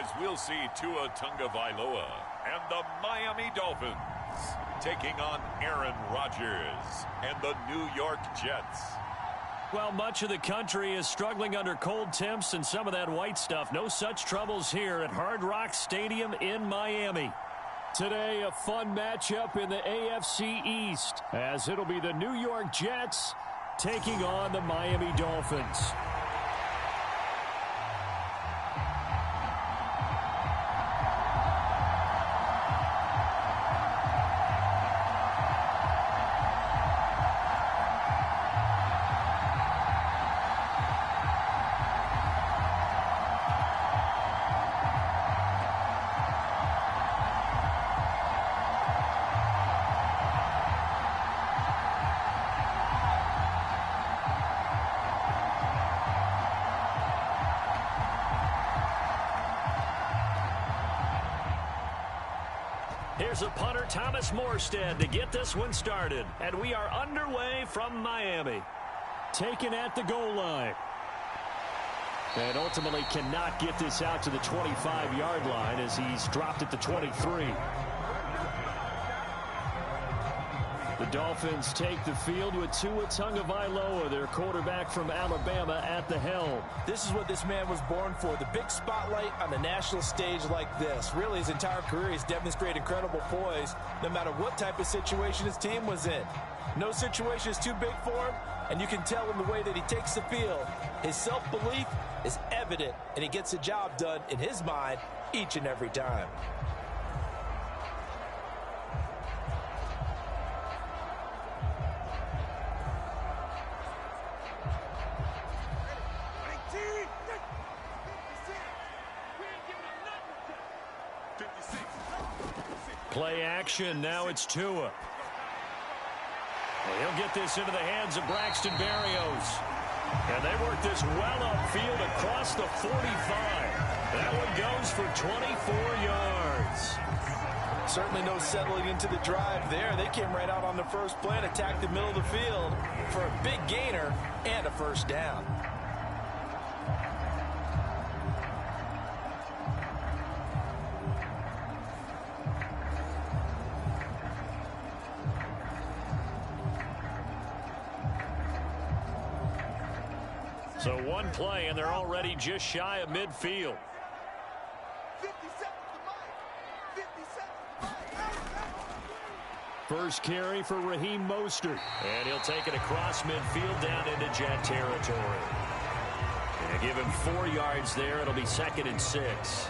as we'll see Tua Tagovailoa and the Miami Dolphins taking on Aaron Rodgers and the New York Jets. Well, much of the country is struggling under cold temps and some of that white stuff. No such troubles here at Hard Rock Stadium in Miami. Today, a fun matchup in the AFC East, as it'll be the New York Jets taking on the Miami Dolphins. Here's a punter, Thomas Morstead, to get this one started. And we are underway from Miami. Taken at the goal line. And ultimately cannot get this out to the 25-yard line as he's dropped at the 23. The Dolphins take the field with Tua Tagovailoa, their quarterback from Alabama, at the helm. This is what this man was born for, the big spotlight on the national stage like this. Really, his entire career, he's demonstrated incredible poise, no matter what type of situation his team was in. No situation is too big for him, and you can tell in the way that he takes the field. His self-belief is evident, and he gets the job done in his mind each and every time. Play action. Now it's Tua. And he'll get this into the hands of Braxton Berrios. And they work this well upfield across the 45. That one goes for 24 yards. Certainly no settling into the drive there. They came right out on the first play and attacked the middle of the field for a big gainer and a first down. So one play, and they're already just shy of midfield. 50 seconds to Mike. 50 seconds to Mike. First carry for Raheem Mostert. And he'll take it across midfield down into Jet territory. And give him 4 yards there. It'll be 2nd and 6.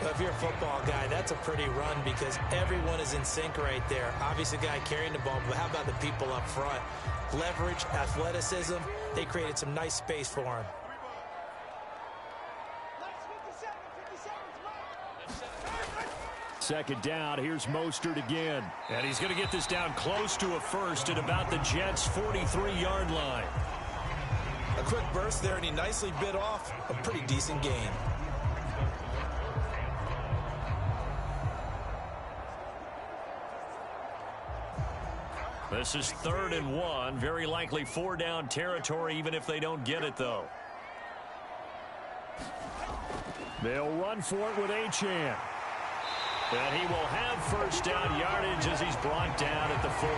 Well, if you're a football guy, that's a pretty run because everyone is in sync right there. Obviously, the guy carrying the ball, but how about the people up front? Leverage, athleticism, they created some nice space for him. Second down, here's Mostert again. And he's going to get this down close to a first at about the Jets' 43-yard line. A quick burst there, and he nicely bit off a pretty decent gain. This is 3rd and 1. Very likely 4-down territory, even if they don't get it, though. They'll run for it with Achane. And he will have first down yardage as he's brought down at the 41.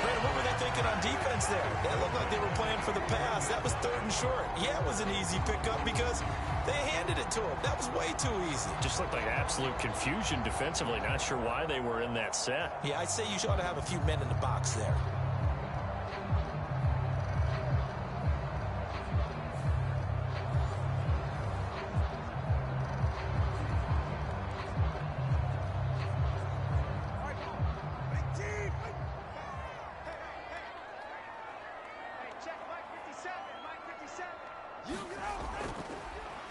Brandon, what were they thinking on defense there? That looked like they were playing for the pass. That was 3rd and short. Yeah, it was an easy pickup because they handed it to him. That was way too easy. Just looked like absolute confusion defensively. Not sure why they were in that set. Yeah, I'd say you ought to have a few men in the box there.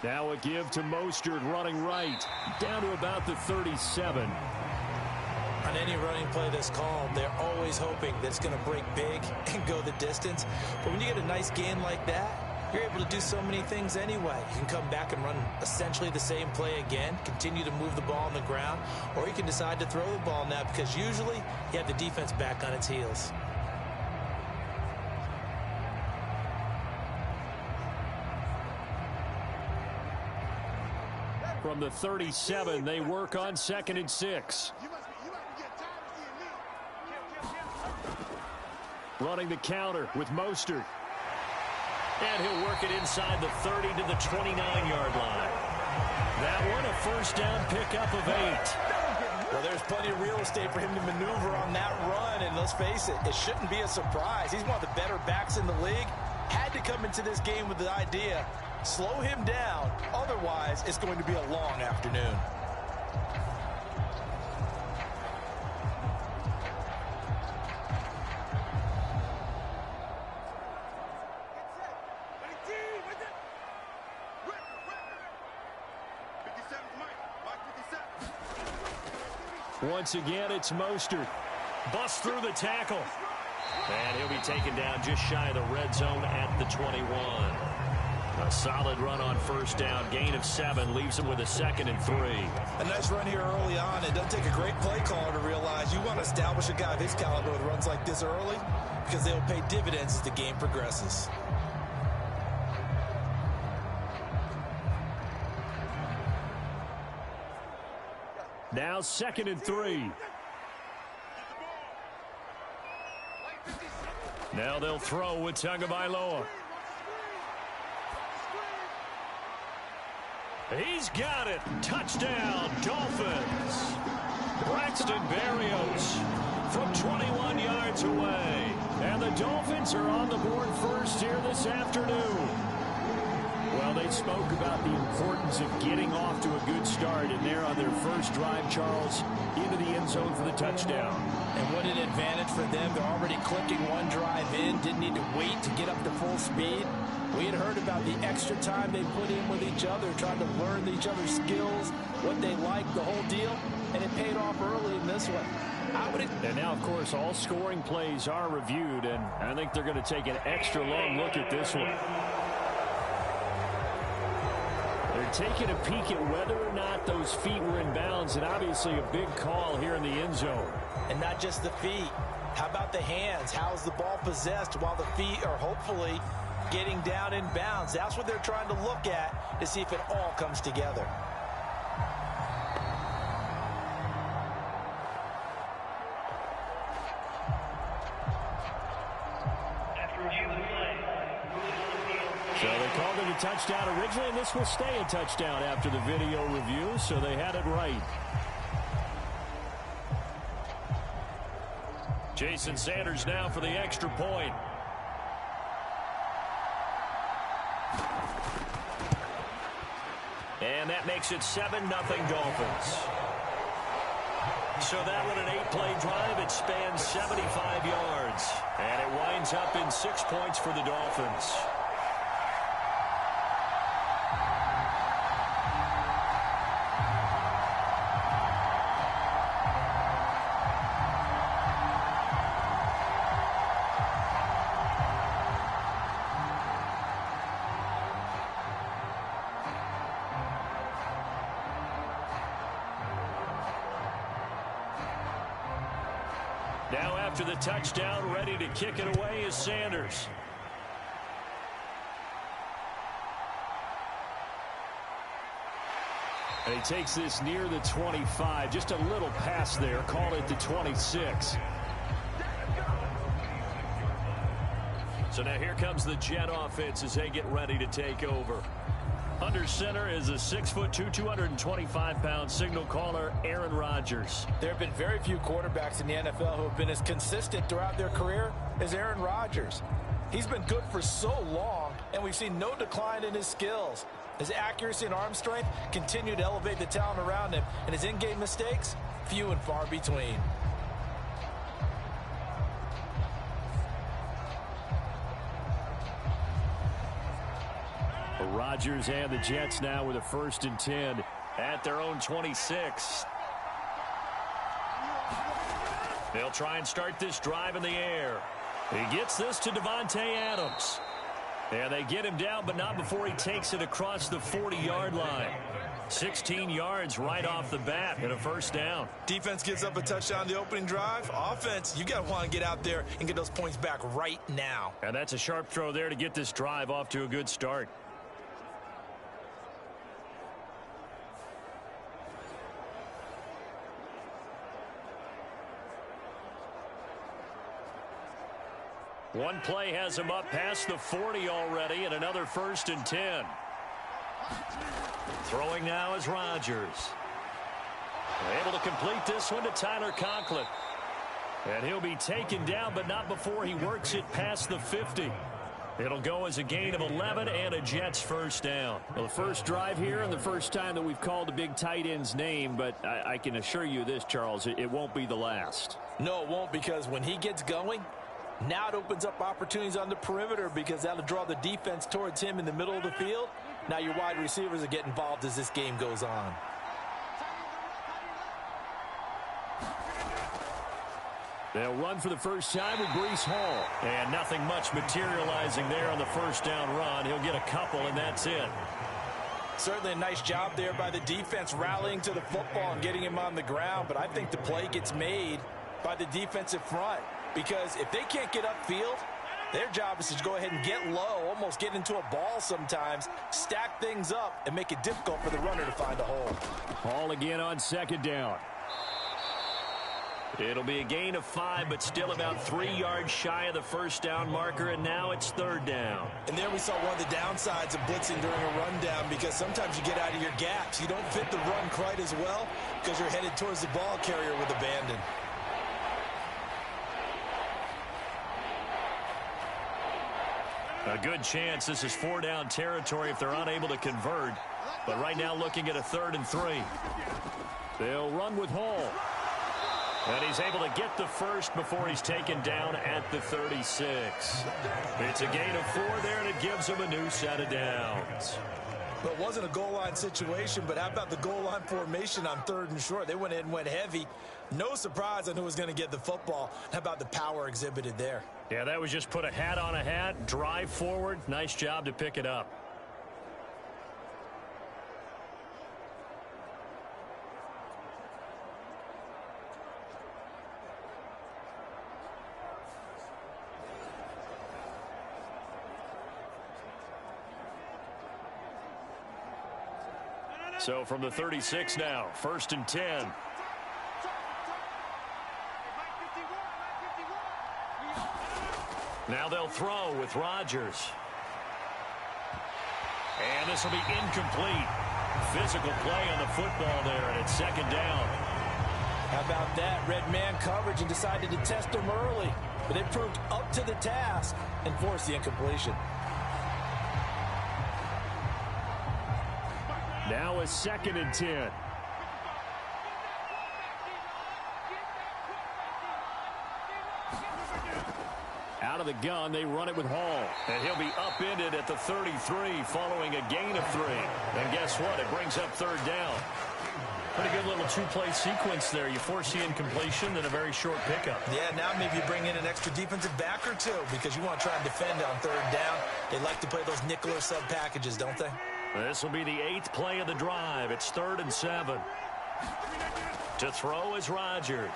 Now a give to Mostert running right, down to about the 37. On any running play that's called, they're always hoping that it's going to break big and go the distance. But when you get a nice gain like that, you're able to do so many things anyway. You can come back and run essentially the same play again, continue to move the ball on the ground, or you can decide to throw the ball now because usually you have the defense back on its heels. From the 37, they work on 2nd and 6. Running the counter with Mostert. And he'll work it inside the 30 to the 29-yard line. That one, a first down pickup of 8. Well, there's plenty of real estate for him to maneuver on that run, and let's face it, it shouldn't be a surprise. He's one of the better backs in the league. Had to come into this game with the idea, slow him down, otherwise it's going to be a long afternoon. Once again, it's Mostert. Busts through the tackle. And he'll be taken down just shy of the red zone at the 21. A solid run on first down. Gain of 7 leaves him with a 2nd and 3. A nice run here early on. It doesn't take a great play caller to realize you want to establish a guy of his caliber with runs like this early because they'll pay dividends as the game progresses. Now 2nd and 3. Now they'll throw with Tagovailoa. He's got it. Touchdown, Dolphins. Braxton Berrios from 21 yards away. And the Dolphins are on the board first here this afternoon. Well, they spoke about the importance of getting off to a good start, and they're on their first drive, Charles, into the end zone for the touchdown. And what an advantage for them. They're already clicking one drive in, didn't need to wait to get up to full speed. We had heard about the extra time they put in with each other, trying to learn each other's skills, what they like, the whole deal, and it paid off early in this one. And now, of course, all scoring plays are reviewed, and I think they're going to take an extra long look at this one. They're taking a peek at whether or not those feet were in bounds, and obviously a big call here in the end zone. And not just the feet. How about the hands? How's the ball possessed while the feet are hopefully getting down in bounds? That's what they're trying to look at to see if it all comes together. So they called it a touchdown originally, and this will stay a touchdown after the video review, so they had it right. Jason Sanders now for the extra point. And that makes it 7-0 Dolphins. So that one, an 8-play drive. It spans 75 yards. And it winds up in 6 points for the Dolphins. Now after the touchdown, ready to kick it away is Sanders. And he takes this near the 25. Just a little pass there. Call it the 26. So now here comes the Jet offense as they get ready to take over. Under center is a 6'2", 225-pound signal caller, Aaron Rodgers. There have been very few quarterbacks in the NFL who have been as consistent throughout their career as Aaron Rodgers. He's been good for so long, and we've seen no decline in his skills. His accuracy and arm strength continue to elevate the talent around him, and his in-game mistakes, few and far between. Rodgers and the Jets now with a 1st and 10 at their own 26. They'll try and start this drive in the air. He gets this to Davante Adams. And they get him down, but not before he takes it across the 40-yard line. 16 yards right off the bat and a 1st down. Defense gives up a touchdown the opening drive. Offense, you got to want to get out there and get those points back right now. And that's a sharp throw there to get this drive off to a good start. One play has him up past the 40 already, and another 1st and 10. Throwing now is Rodgers. Able to complete this one to Tyler Conklin. And he'll be taken down, but not before he works it past the 50. It'll go as a gain of 11 and a Jets 1st down. Well, the first drive here and the first time that we've called a big tight end's name, but I can assure you this, Charles, it won't be the last. No, it won't, because when he gets going, now it opens up opportunities on the perimeter because that'll draw the defense towards him in the middle of the field. Now your wide receivers will get involved as this game goes on. They'll run for the first time with Breece Hall. And nothing much materializing there on the 1st down run. He'll get a couple, and that's it. Certainly a nice job there by the defense rallying to the football and getting him on the ground. But I think the play gets made by the defensive front. Because if they can't get upfield, their job is to go ahead and get low, almost get into a ball sometimes, stack things up, and make it difficult for the runner to find a hole. Hall again on 2nd down. It'll be a gain of 5, but still about 3 yards shy of the 1st down marker, and now it's 3rd down. And there we saw one of the downsides of blitzing during a rundown, because sometimes you get out of your gaps. You don't fit the run quite as well because you're headed towards the ball carrier with abandon. A good chance this is 4-down territory if they're unable to convert. But right now looking at a 3rd and 3. They'll run with Hall. And he's able to get the first before he's taken down at the 36. It's a gain of 4 there, and it gives him a new set of downs. Well, it wasn't a goal line situation, but how about the goal line formation on 3rd and short? They went in and went heavy. No surprise on who was going to get the football. How about the power exhibited there? Yeah, that was just put a hat on a hat, drive forward. Nice job to pick it up. So from the 36 now, 1st and 10. Now they'll throw with Rodgers. And this will be incomplete. Physical play on the football there, and it's 2nd down. How about that? Red man coverage and decided to test him early. But they proved up to the task and forced the incompletion. Now a 2nd and 10. Out of the gun, they run it with Hall. And he'll be upended at the 33 following a gain of 3. And guess what? It brings up 3rd down. Pretty good little 2-play sequence there. You force the incompletion, then a very short pickup. Yeah, now maybe you bring in an extra defensive back or two because you want to try and defend on 3rd down. They like to play those nickel or sub packages, don't they? This will be the 8th play of the drive. It's 3rd and 7. To throw is Rodgers.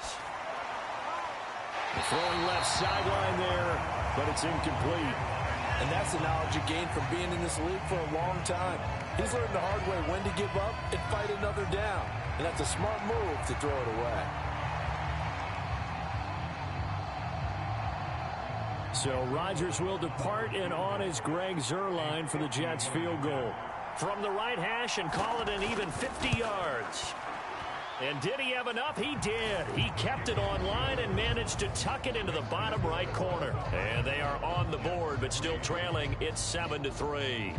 Throwing left sideline there, but it's incomplete. And that's the knowledge you gain from being in this league for a long time. He's learned the hard way when to give up and fight another down. And that's a smart move to throw it away. So Rodgers will depart, and on is Greg Zuerlein for the Jets field goal. From the right hash and call it an even 50 yards. And did he have enough? He did. He kept it online and managed to tuck it into the bottom right corner. And they are on the board, but still trailing. It's 7-3.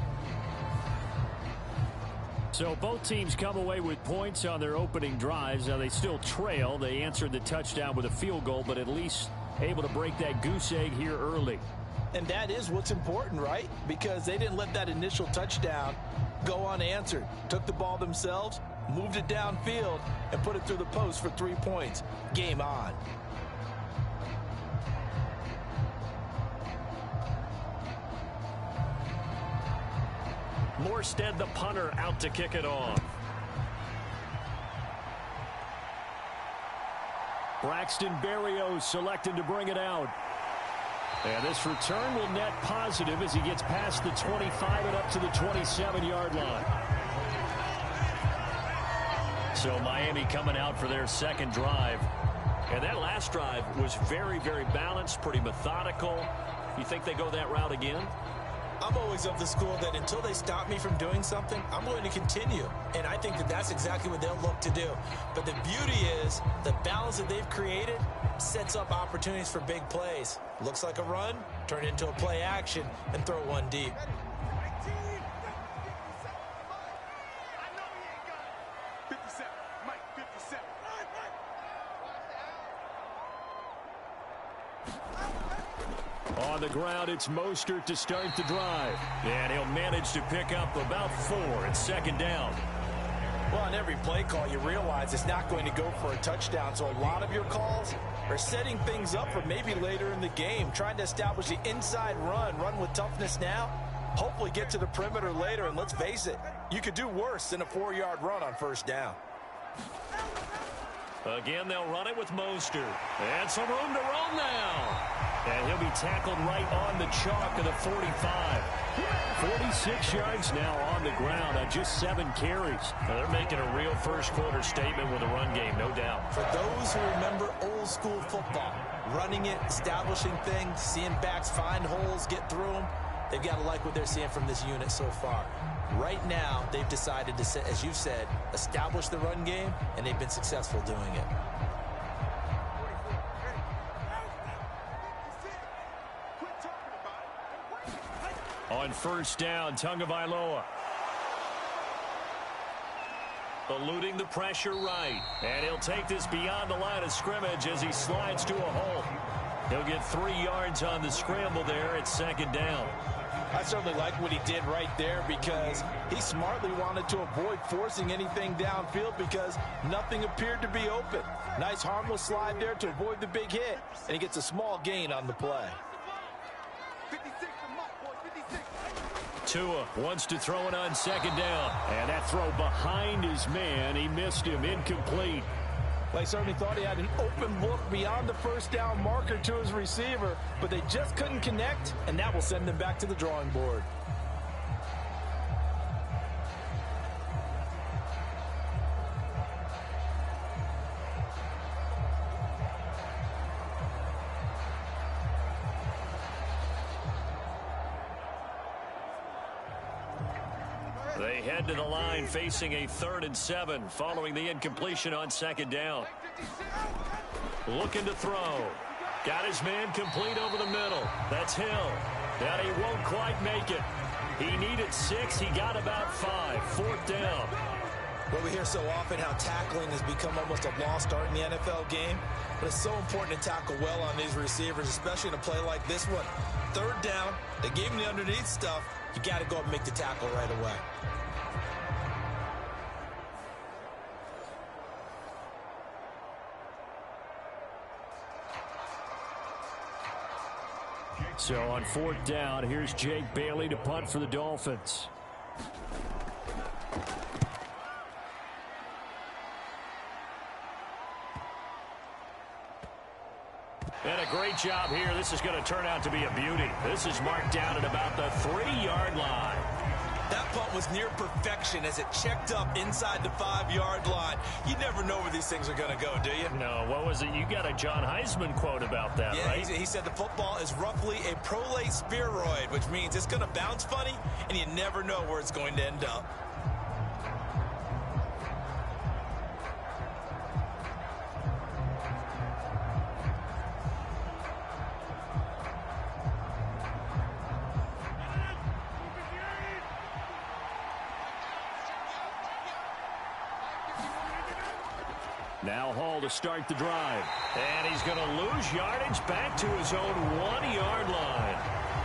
So both teams come away with points on their opening drives. Now they still trail. They answered the touchdown with a field goal, but at least able to break that goose egg here early. And that is what's important, right? Because they didn't let that initial touchdown go unanswered. Took the ball themselves, moved it downfield, and put it through the post for 3 points. Game on. Morstead, the punter, out to kick it off. Braxton Berrios selected to bring it out. And this return will net positive as he gets past the 25 and up to the 27-yard line. So Miami coming out for their second drive. And that last drive was very, very balanced, pretty methodical. You think they go that route again? I'm always of the school that until they stop me from doing something, I'm going to continue. And I think that that's exactly what they'll look to do. But the beauty is the balance that they've created sets up opportunities for big plays. Looks like a run, turn it into a play action, and throw one deep. On the ground, it's Mostert to start the drive. And he'll manage to pick up about 4 at second down. Well, on every play call, you realize it's not going to go for a touchdown. So a lot of your calls are setting things up for maybe later in the game, trying to establish the inside run with toughness now, hopefully get to the perimeter later. And let's face it, you could do worse than a 4-yard run on first down. Again, they'll run it with Mostert. And some room to roam now. And he'll be tackled right on the chalk of the 45. 46 yards now on the ground on just 7 carries. Now they're making a real first-quarter statement with a run game, no doubt. For those who remember old-school football, running it, establishing things, seeing backs find holes, get through them, they've got to like what they're seeing from this unit so far. Right now, they've decided to, as you've said, establish the run game, and they've been successful doing it. On first down, Tagovailoa. Eluding the pressure right. And he'll take this beyond the line of scrimmage as he slides to a hole. He'll get 3 yards on the scramble there at second down. I certainly like what he did right there because he smartly wanted to avoid forcing anything downfield because nothing appeared to be open. Nice harmless slide there to avoid the big hit, and he gets a small gain on the play. Tua wants to throw it on second down. And that throw behind his man. He missed him. Incomplete. They certainly thought he had an open look beyond the first down marker to his receiver, but they just couldn't connect, and that will send them back to the drawing board. They head to the line facing a 3rd and 7 following the incompletion on second down. Looking to throw. Got his man complete over the middle. That's Hill. And he won't quite make it. He needed 6. He got about 5. 4th down. Well, we hear so often how tackling has become almost a lost art in the NFL game. But it's so important to tackle well on these receivers, especially in a play like this one. 3rd down. They gave him the underneath stuff. You got to go up and make the tackle right away. So on 4th down, here's Jake Bailey to punt for the Dolphins. And a great job here. This is going to turn out to be a beauty. This is marked down at about the 3-yard line. That punt was near perfection as it checked up inside the 5-yard line. You never know where these things are going to go, do you? No, what was it? You got a John Heisman quote about that, yeah, right? He said the football is roughly a prolate spheroid, which means it's going to bounce funny, and you never know where it's going to end up. Now Hall to start the drive. And he's going to lose yardage back to his own 1-yard line.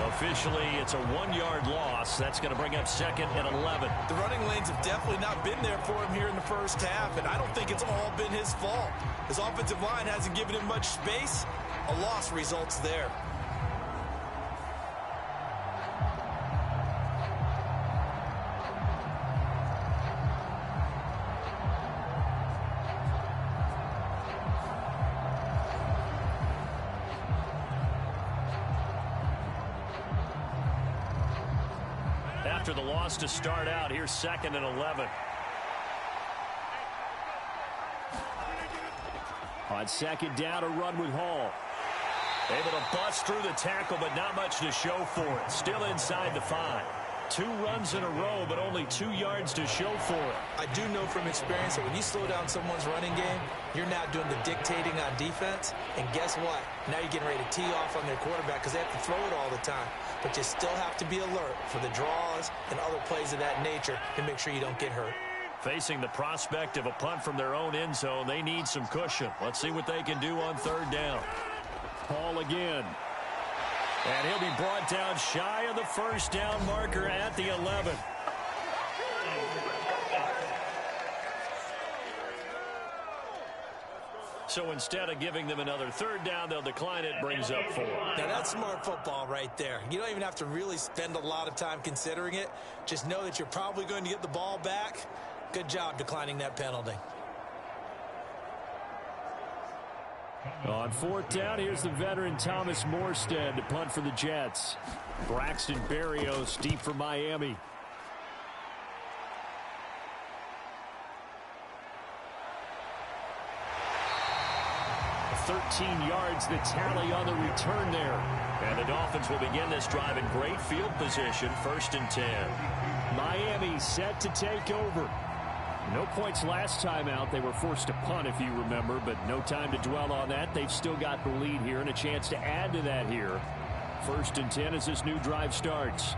Officially, it's a 1-yard loss. That's going to bring up 2nd and 11. The running lanes have definitely not been there for him here in the first half, and I don't think it's all been his fault. His offensive line hasn't given him much space. A loss results there. After the loss to start out, here's 2nd and 11. On second down, a run with Hall. Able to bust through the tackle, but not much to show for it. Still inside the 5. 2 runs in a row, but only 2 yards to show for it. I do know from experience that when you slow down someone's running game, you're now doing the dictating on defense. And guess what? Now you're getting ready to tee off on their quarterback because they have to throw it all the time. But you still have to be alert for the draws and other plays of that nature to make sure you don't get hurt. Facing the prospect of a punt from their own end zone, they need some cushion. Let's see what they can do on 3rd down. Paul again. And he'll be brought down shy of the 1st down marker at the 11. So instead of giving them another 3rd down, they'll decline it, brings up 4. Now that's smart football right there. You don't even have to really spend a lot of time considering it. Just know that you're probably going to get the ball back. Good job declining that penalty. On 4th down, here's the veteran Thomas Morstead to punt for the Jets. Braxton Berrios deep for Miami. 13 yards the tally on the return there. And the Dolphins will begin this drive in great field position, 1st and 10. Miami set to take over. No points last time out. They were forced to punt, if you remember, but no time to dwell on that. They've still got the lead here and a chance to add to that here. 1st and 10 as this new drive starts.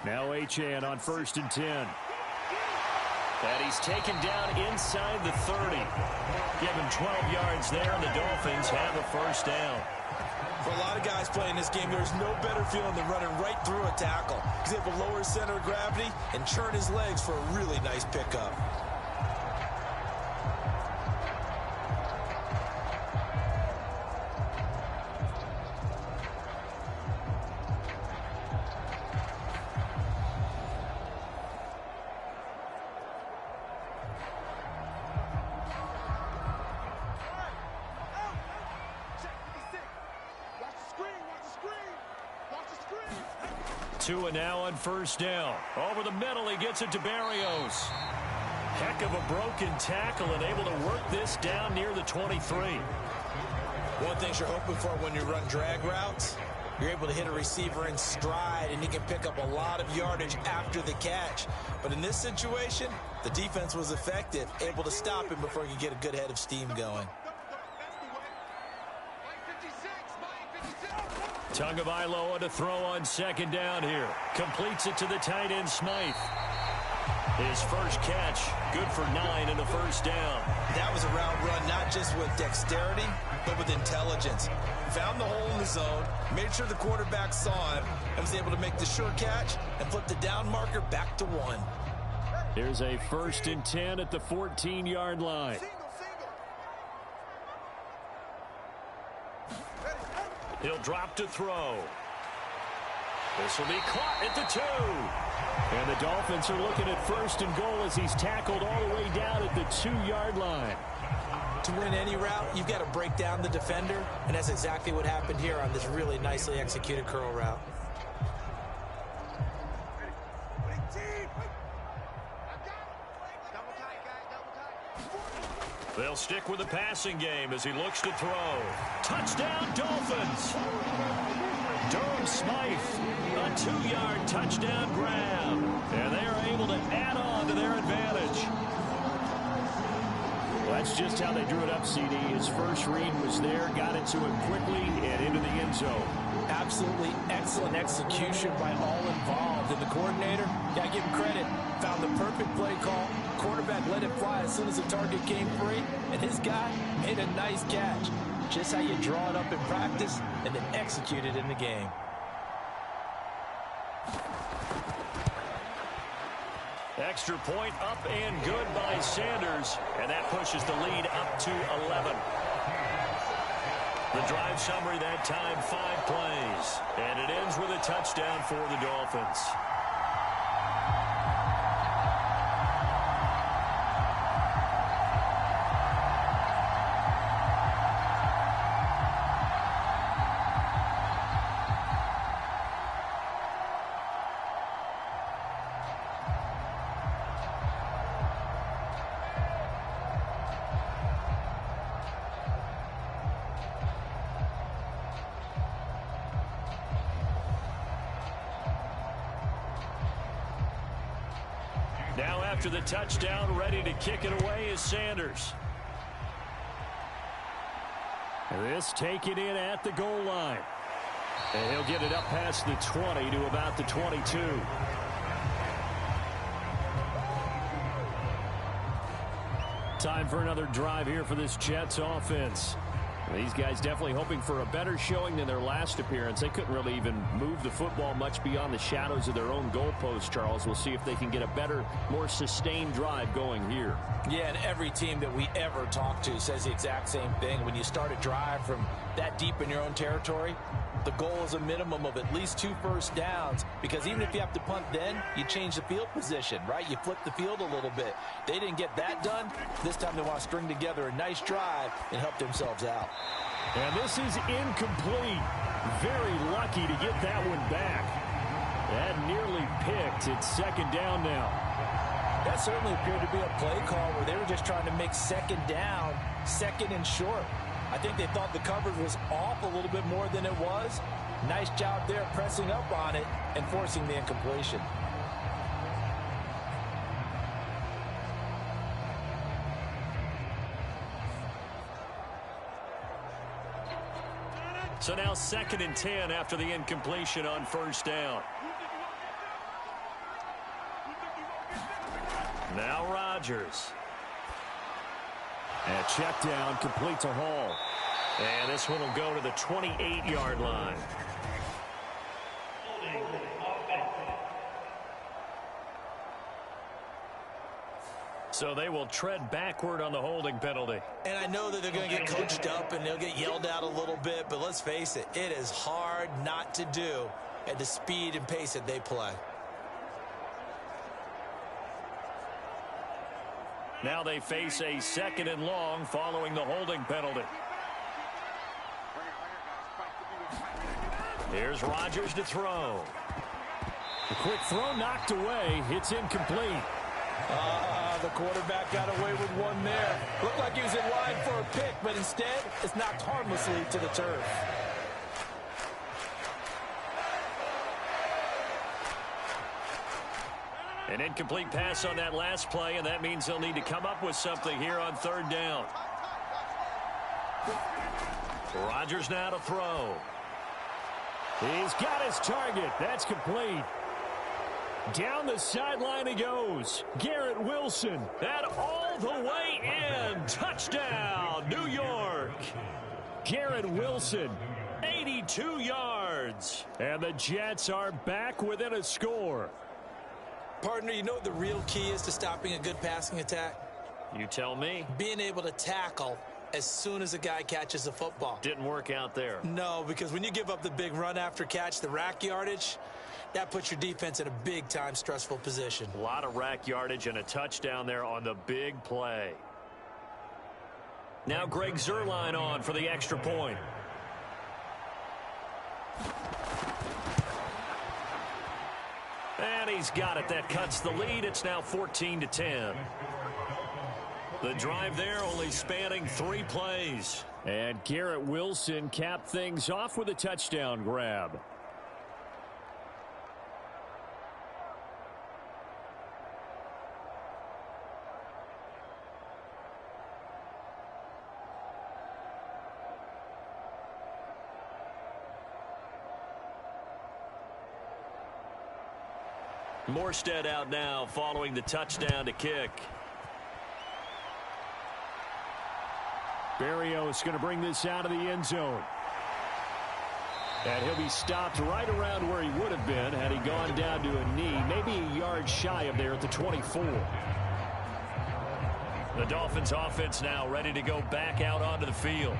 Now Achane on 1st and 10. And he's taken down inside the 30. Give him 12 yards there, and the Dolphins have a 1st down. For a lot of guys playing this game, there's no better feeling than running right through a tackle. He's able to lower his center of gravity and churn his legs for a really nice pickup. Tua now on 1st down. Over the middle, he gets it to Berrios. Heck of a broken tackle and able to work this down near the 23. One thing you're hoping for when you run drag routes, you're able to hit a receiver in stride and he can pick up a lot of yardage after the catch. But in this situation, the defense was effective, able to stop him before he could get a good head of steam going. Tagovailoa to throw on 2nd down here. Completes it to the tight end, Smythe. His first catch, good for 9 and a 1st down. That was a route run, not just with dexterity, but with intelligence. Found the hole in the zone, made sure the quarterback saw him, and was able to make the sure catch and flip the down marker back to 1. Here's a 1st and 10 at the 14-yard line. He'll drop to throw. This will be caught at the 2. And the Dolphins are looking at 1st and goal as he's tackled all the way down at the 2-yard line. To win any route, you've got to break down the defender, and that's exactly what happened here on this really nicely executed curl route. They'll stick with the passing game as he looks to throw. Touchdown, Dolphins! Durham Smythe, a 2-yard touchdown grab. And they are able to add on to their advantage. Well, that's just how they drew it up, CD. His first read was there, got it to him quickly, and into the end zone. Absolutely excellent execution by all involved. And the coordinator, gotta give him credit, found the perfect play call. Quarterback let it fly as soon as the target came free, and his guy made a nice catch. Just how you draw it up in practice and then execute it in the game. Extra point up and good by Sanders, and that pushes the lead up to 11. The drive summary that time, 5 plays, and it ends with a touchdown for the Dolphins. Now after the touchdown, ready to kick it away is Sanders. This taken in at the goal line. And he'll get it up past the 20 to about the 22. Time for another drive here for this Jets offense. These guys definitely hoping for a better showing than their last appearance. They couldn't really even move the football much beyond the shadows of their own goalpost, Charles. We'll see if they can get a better, more sustained drive going here. Yeah, and every team that we ever talk to says the exact same thing. When you start a drive from that deep in your own territory, the goal is a minimum of at least 2 first downs, because even if you have to punt then, you change the field position, right? You flip the field a little bit. They didn't get that done. This time they want to string together a nice drive and help themselves out. And this is incomplete. Very lucky to get that one back. That nearly picked. It's second down now. That certainly appeared to be a play call where they were just trying to make second down, second and short. I think they thought the coverage was off a little bit more than it was. Nice job there pressing up on it and forcing the incompletion. So now 2nd and 10 after the incompletion on first down. Now Rodgers. And check down, complete to Hall. And this one will go to the 28-yard line. So they will tread backward on the holding penalty. And I know that they're going to get coached up and they'll get yelled at a little bit, but let's face it, it is hard not to do at the speed and pace that they play. Now they face a 2nd and long following the holding penalty. Here's Rodgers to throw. The quick throw knocked away. It's incomplete. The quarterback got away with one there. Looked like he was in line for a pick, but instead it's knocked harmlessly to the turf. An incomplete pass on that last play, and that means they'll need to come up with something here on 3rd down. Rodgers now to throw. He's got his target. That's complete. Down the sideline he goes. Garrett Wilson. And all the way in. Touchdown, New York. Garrett Wilson, 82 yards. And the Jets are back within a score. Partner, you know what the real key is to stopping a good passing attack? You tell me. Being able to tackle as soon as a guy catches the football. Didn't work out there. No, because when you give up the big run after catch, the rack yardage, that puts your defense in a big-time stressful position. A lot of rack yardage and a touchdown there on the big play. Now Greg Zuerlein on for the extra point. And he's got it. That cuts the lead. It's now 14-10. The drive there only spanning 3 plays. And Garrett Wilson capped things off with a touchdown grab. Morstead out now following the touchdown to kick. Berrios going to bring this out of the end zone. And he'll be stopped right around where he would have been had he gone down to a knee, maybe a yard shy of there at the 24. The Dolphins offense now ready to go back out onto the field.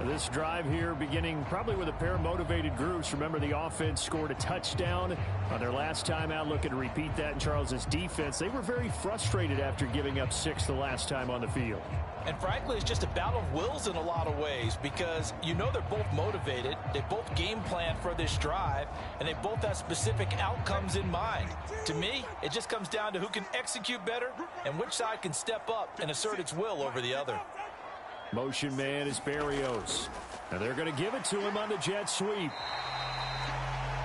This drive here beginning probably with a pair of motivated groups. Remember, the offense scored a touchdown on their last time out. Looking to repeat that in Charles's defense. They were very frustrated after giving up 6 the last time on the field. And frankly, it's just a battle of wills in a lot of ways, because you know they're both motivated. They both game plan for this drive, and they both have specific outcomes in mind. To me, it just comes down to who can execute better and which side can step up and assert its will over the other. Motion man is Berrios. And they're going to give it to him on the jet sweep.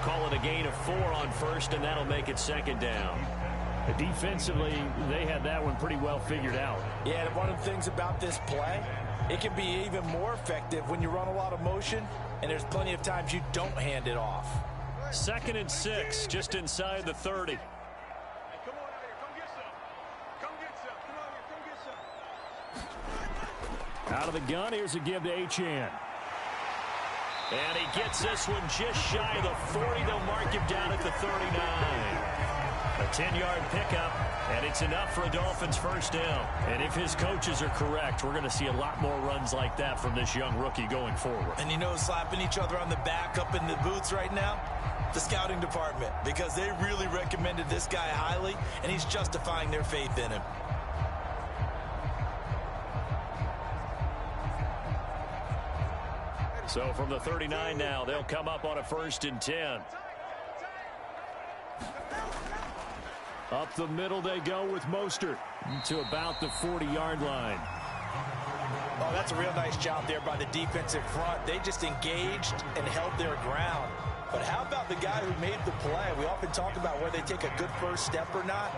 Call it a gain of 4 on first, and that'll make it 2nd down. Defensively, they had that one pretty well figured out. Yeah, and one of the things about this play, it can be even more effective when you run a lot of motion, and there's plenty of times you don't hand it off. 2nd and 6, just inside the 30. Hey, come on out here. Come get some. Come get some. Come on here. Come get some. Out of the gun, here's a give to Achane. And he gets this one just shy of the 40. They'll mark him down at the 39. A 10-yard pickup, and it's enough for a Dolphins first down. And if his coaches are correct, we're going to see a lot more runs like that from this young rookie going forward. And you know, slapping each other on the back up in the boots right now? The scouting department, because they really recommended this guy highly, and he's justifying their faith in him. So from the 39 now, they'll come up on a 1st and 10. Up the middle they go with Mostert to about the 40-yard line. Oh, that's a real nice job there by the defensive front. They just engaged and held their ground. But how about the guy who made the play? We often talk about whether they take a good first step or not.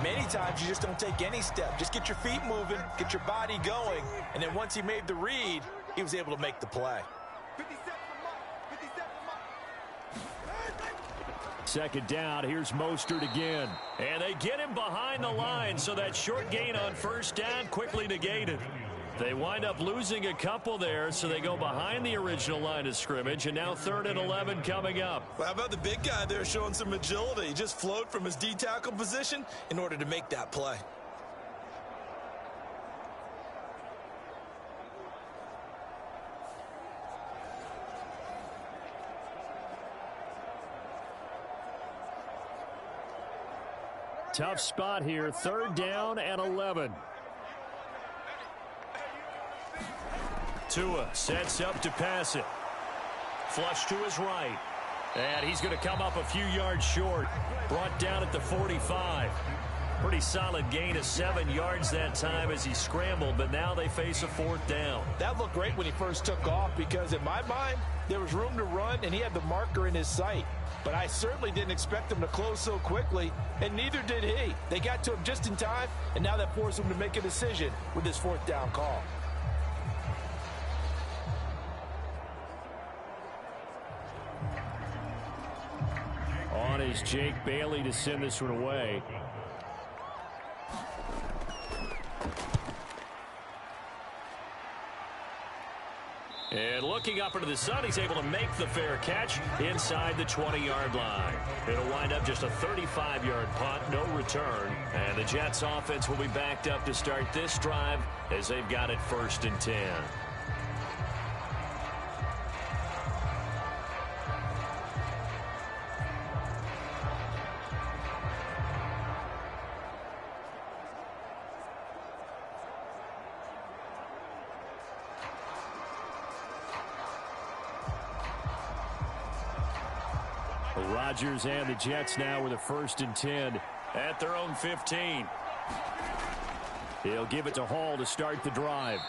Many times you just don't take any step. Just get your feet moving, get your body going, and then once he made the read, he was able to make the play. 57 for Mike. 57 for Mike. 2nd down, here's Mostert again. And they get him behind the line, so that short gain on 1st down quickly negated. They wind up losing a couple there, so they go behind the original line of scrimmage, and now 3rd and 11 coming up. Well, how about the big guy there showing some agility? He just flowed from his D-tackle position in order to make that play. Tough spot here, 3rd down and 11. Tua sets up to pass it. Flush to his right. And he's going to come up a few yards short. Brought down at the 45. Pretty solid gain of 7 yards that time as he scrambled, but now they face a 4th down. That looked great when he first took off because in my mind, there was room to run and he had the marker in his sight. But I certainly didn't expect him to close so quickly, and neither did he. They got to him just in time, and now that forced him to make a decision with his 4th down call. On is Jake Bailey to send this one away. And looking up into the sun, he's able to make the fair catch inside the 20-yard line. It'll wind up just a 35-yard punt, no return. And the Jets offense will be backed up to start this drive as they've got it 1st and 10. Rodgers and the Jets now with a 1st and 10 at their own 15. He'll give it to Hall to start the drive.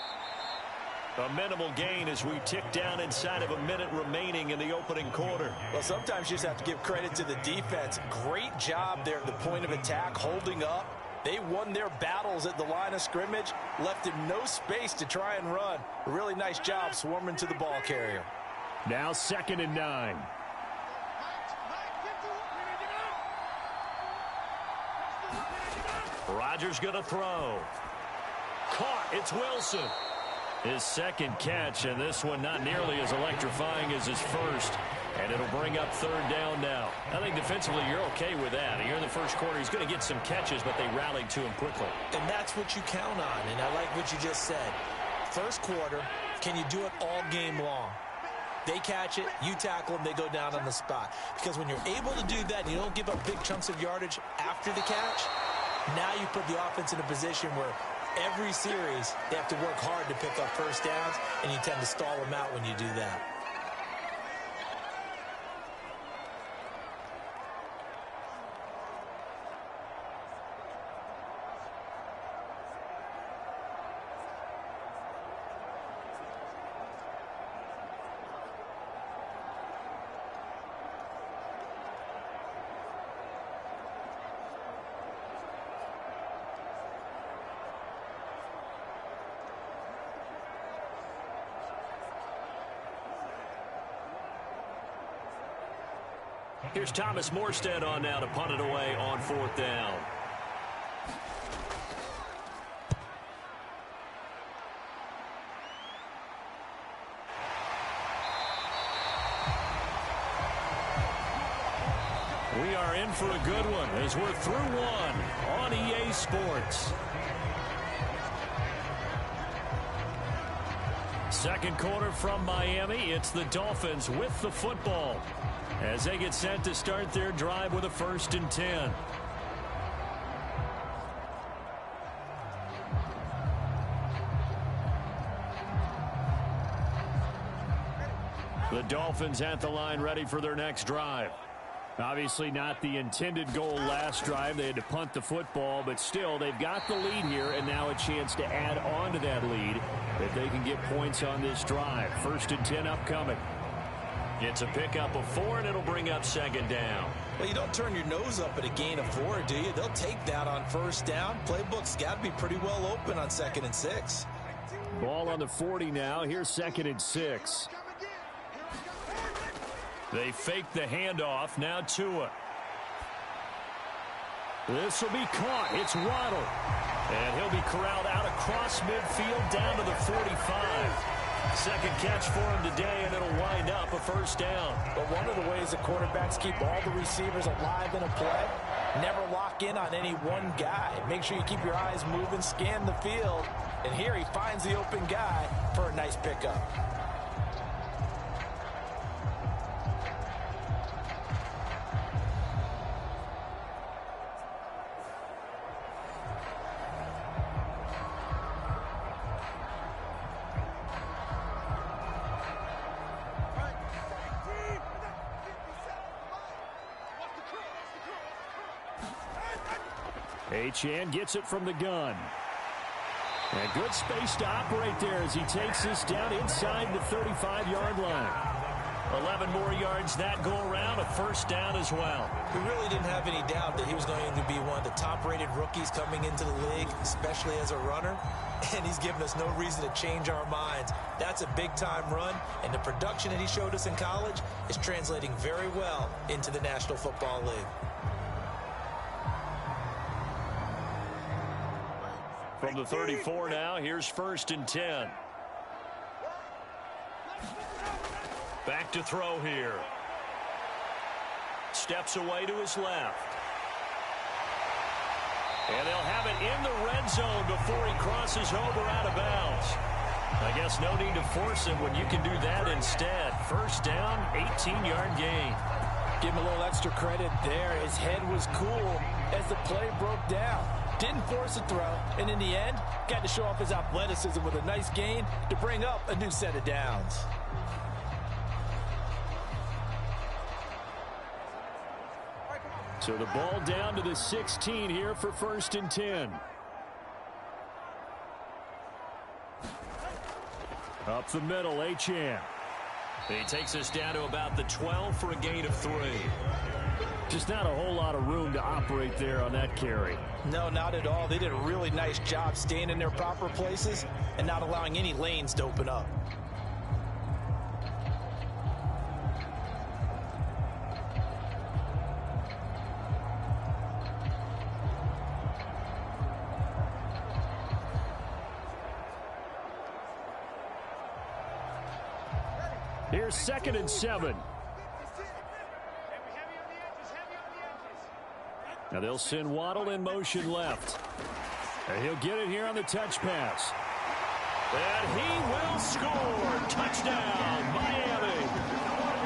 A minimal gain as we tick down inside of a minute remaining in the opening quarter. Well, sometimes you just have to give credit to the defense. Great job there at the point of attack, holding up. They won their battles at the line of scrimmage, left him no space to try and run. A really nice job swarming to the ball carrier. Now 2nd and 9. Rodgers going to throw. Caught. It's Wilson. His 2nd catch, and this one not nearly as electrifying as his first. And it'll bring up 3rd down now. I think defensively you're okay with that. Here in the first quarter, he's going to get some catches, but they rallied to him quickly. And that's what you count on, and I like what you just said. First quarter, can you do it all game long? They catch it, you tackle them, they go down on the spot. Because when you're able to do that, and you don't give up big chunks of yardage after the catch, now you put the offense in a position where every series they have to work hard to pick up 1st downs, and you tend to stall them out when you do that. Here's Thomas Morstead on now to punt it away on 4th down. We are in for a good one as we're through one on EA Sports. Second quarter from Miami. It's the Dolphins with the football as they get set to start their drive with a 1st and 10. The Dolphins at the line ready for their next drive. Obviously not the intended goal last drive. They had to punt the football, but still they've got the lead here and now a chance to add on to that lead if they can get points on this drive. 1st and 10 upcoming. It's a pickup of 4 and it'll bring up 2nd down. Well, you don't turn your nose up at a gain of 4, do you? They'll take that on 1st down. Playbook's got to be pretty well open on 2nd and 6. Ball on the 40 now. Here's 2nd and 6. They fake the handoff. Now Tua. This will be caught. It's Waddle. And he'll be corralled out across midfield down to the 45. Second catch for him today, and it'll wind up a 1st down. But one of the ways the quarterbacks keep all the receivers alive in a play, never lock in on any one guy. Make sure you keep your eyes moving, scan the field. And here he finds the open guy for a nice pickup. Achane gets it from the gun. And good space to operate there as he takes this down inside the 35-yard line. 11 more yards that go around, a 1st down as well. We really didn't have any doubt that he was going to be one of the top-rated rookies coming into the league, especially as a runner. And he's given us no reason to change our minds. That's a big-time run, and the production that he showed us in college is translating very well into the National Football League. From the 34 now, here's 1st and 10. Back to throw here. Steps away to his left. And they'll have it in the red zone before he crosses over out of bounds. I guess no need to force him when you can do that instead. 1st down, 18-yard gain. Give him a little extra credit there. His head was cool as the play broke down. Didn't force a throw, and in the end, got to show off his athleticism with a nice gain to bring up a new set of downs. So the ball down to the 16 here for 1st and 10. Up the middle, Achane. He takes us down to about the 12 for a gain of 3. Just not a whole lot of room to operate there on that carry. No, not at all. They did a really nice job staying in their proper places and not allowing any lanes to open up. Here's 2nd and 7. Now they'll send Waddle in motion left. And he'll get it here on the touch pass. And he will score. Touchdown, Miami.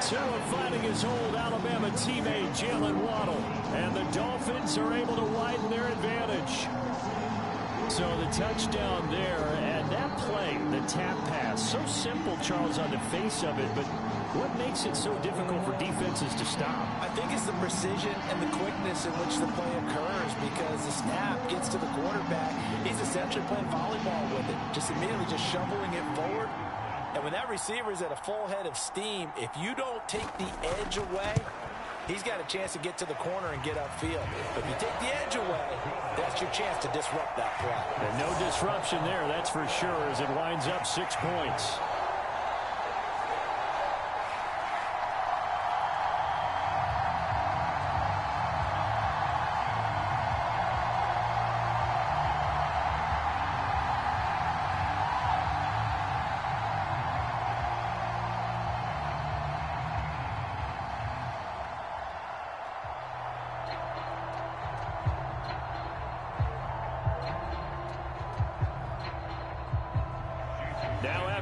Tua finding his old Alabama teammate, Jalen Waddle. And the Dolphins are able to widen their advantage. So the touchdown there, and that play, the tap pass, so simple, Charles, on the face of it, but what makes it so difficult for defenses to stop? I think it's the precision and the quickness in which the play occurs, because the snap gets to the quarterback. He's essentially playing volleyball with it, just immediately just shoveling it forward. And when that receiver is at a full head of steam, if you don't take the edge away, he's got a chance to get to the corner and get upfield. But if you take the edge away, that's your chance to disrupt that play. And no disruption there, that's for sure, as it winds up 6 points.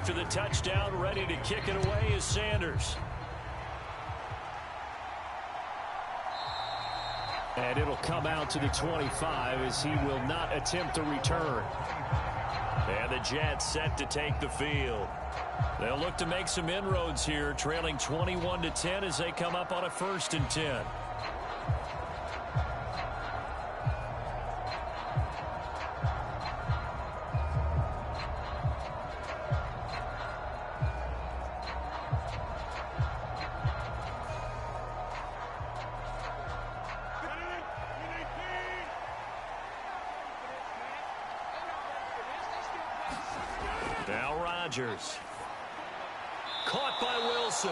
after the touchdown. Ready to kick it away is Sanders. And it'll come out to the 25 as he will not attempt a return. And the Jets set to take the field. They'll look to make some inroads here, trailing 21-10 as they come up on a 1st and 10. Now Rodgers. Caught by Wilson.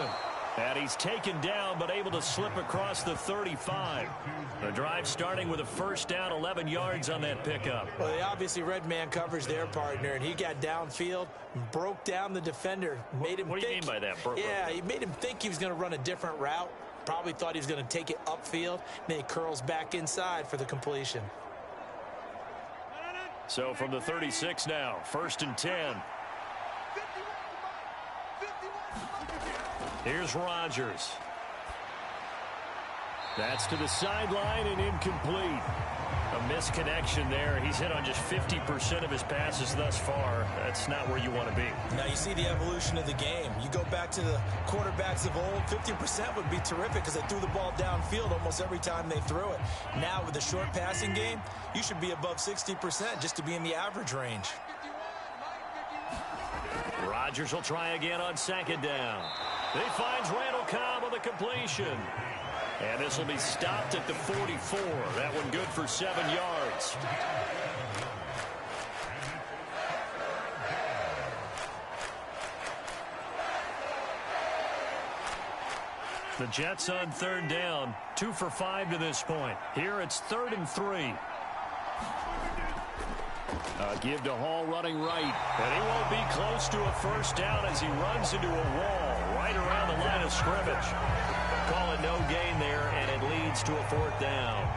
And he's taken down, but able to slip across the 35. The drive starting with a 1st down, 11 yards on that pickup. Well, they obviously read man coverage their partner, and he got downfield, broke down the defender, made him What do you mean by that? Yeah, he made him think he was going to run a different route. Probably thought he was going to take it upfield. Then he curls back inside for the completion. So from the 36 now, 1st and 10. Here's Rodgers. That's to the sideline and incomplete. A misconnection there. He's hit on just 50% of his passes thus far. That's not where you want to be. Now you see the evolution of the game. You go back to the quarterbacks of old, 50% would be terrific because they threw the ball downfield almost every time they threw it. Now with the short passing game, you should be above 60% just to be in the average range. Rodgers will try again on 2nd down. He finds Randall Cobb on the completion. And this will be stopped at the 44. That one good for 7 yards. The Jets on 3rd down. 2 for 5 to this point. Here it's 3rd and 3. Give to Hall running right. And he won't be close to a 1st down as he runs into a wall right around the line of scrimmage. Call it no gain there, and it leads to a 4th down.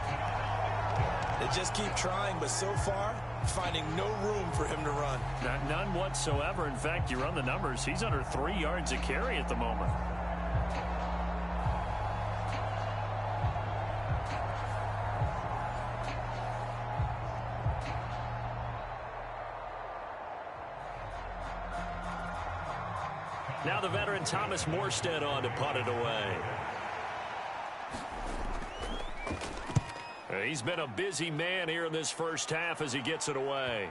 They just keep trying, but so far, finding no room for him to run. None whatsoever. In fact, you run the numbers. He's under 3 yards a carry at the moment. Now the veteran Thomas Morstead on to punt it away. He's been a busy man here in this 1st half as he gets it away.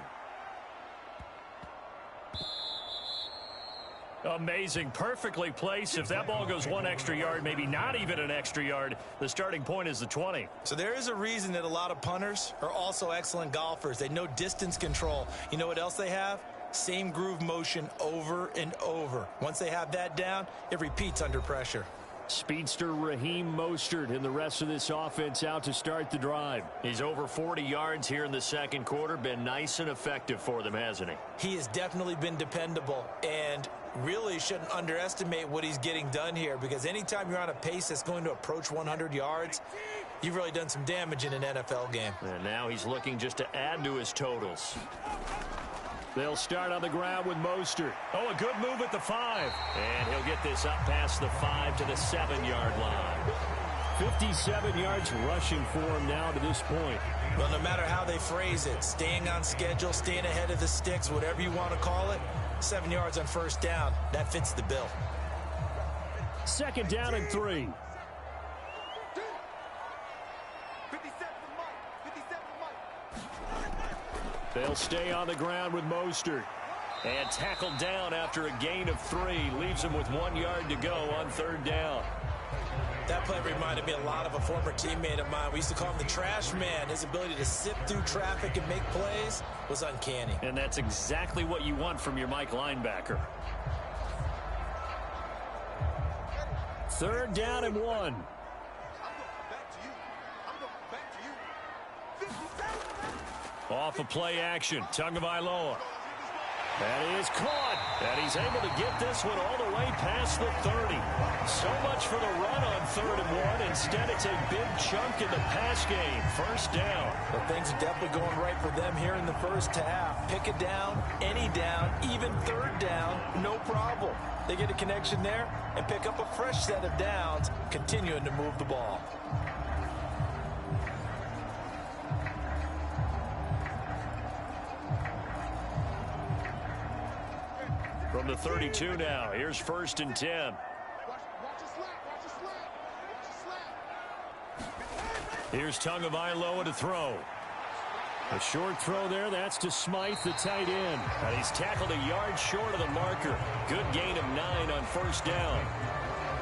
Amazing. Perfectly placed. If that ball goes 1 extra yard, maybe not even an extra yard, the starting point is the 20. So there is a reason that a lot of punters are also excellent golfers. They know distance control. You know what else they have? Same groove motion over and over. Once they have that down, it repeats under pressure. Speedster Raheem Mostert and the rest of this offense out to start the drive. He's over 40 yards here in the 2nd quarter. Been nice and effective for them, hasn't he? He has definitely been dependable and really shouldn't underestimate what he's getting done here, because anytime you're on a pace that's going to approach 100 yards, you've really done some damage in an NFL game. And now he's looking just to add to his totals. They'll start on the ground with Mostert. Oh, a good move at the 5. And he'll get this up past the 5 to the 7-yard line. 57 yards rushing for him now to this point. Well, no matter how they phrase it, staying on schedule, staying ahead of the sticks, whatever you want to call it, 7 yards on 1st down, that fits the bill. 2nd down and 3. They'll stay on the ground with Mostert. And tackled down after a gain of 3. Leaves him with 1 yard to go on 3rd down. That play reminded me a lot of a former teammate of mine. We used to call him the trash man. His ability to sift through traffic and make plays was uncanny. And that's exactly what you want from your Mike linebacker. 3rd down and 1. Off of play action, Tagovailoa. And he is caught. And he's able to get this one all the way past the 30. So much for the run on 3rd and 1. Instead, it's a big chunk in the pass game. First down. Well, things are definitely going right for them here in the first half. Pick it down, any down, even third down, no problem. They get a connection there and pick up a fresh set of downs, continuing to move the ball. From the 32 now, here's 1st and 10. Here's Tagovailoa to throw. A short throw there, that's to Smythe, the tight end. And he's tackled a yard short of the marker. Good gain of 9 on 1st down.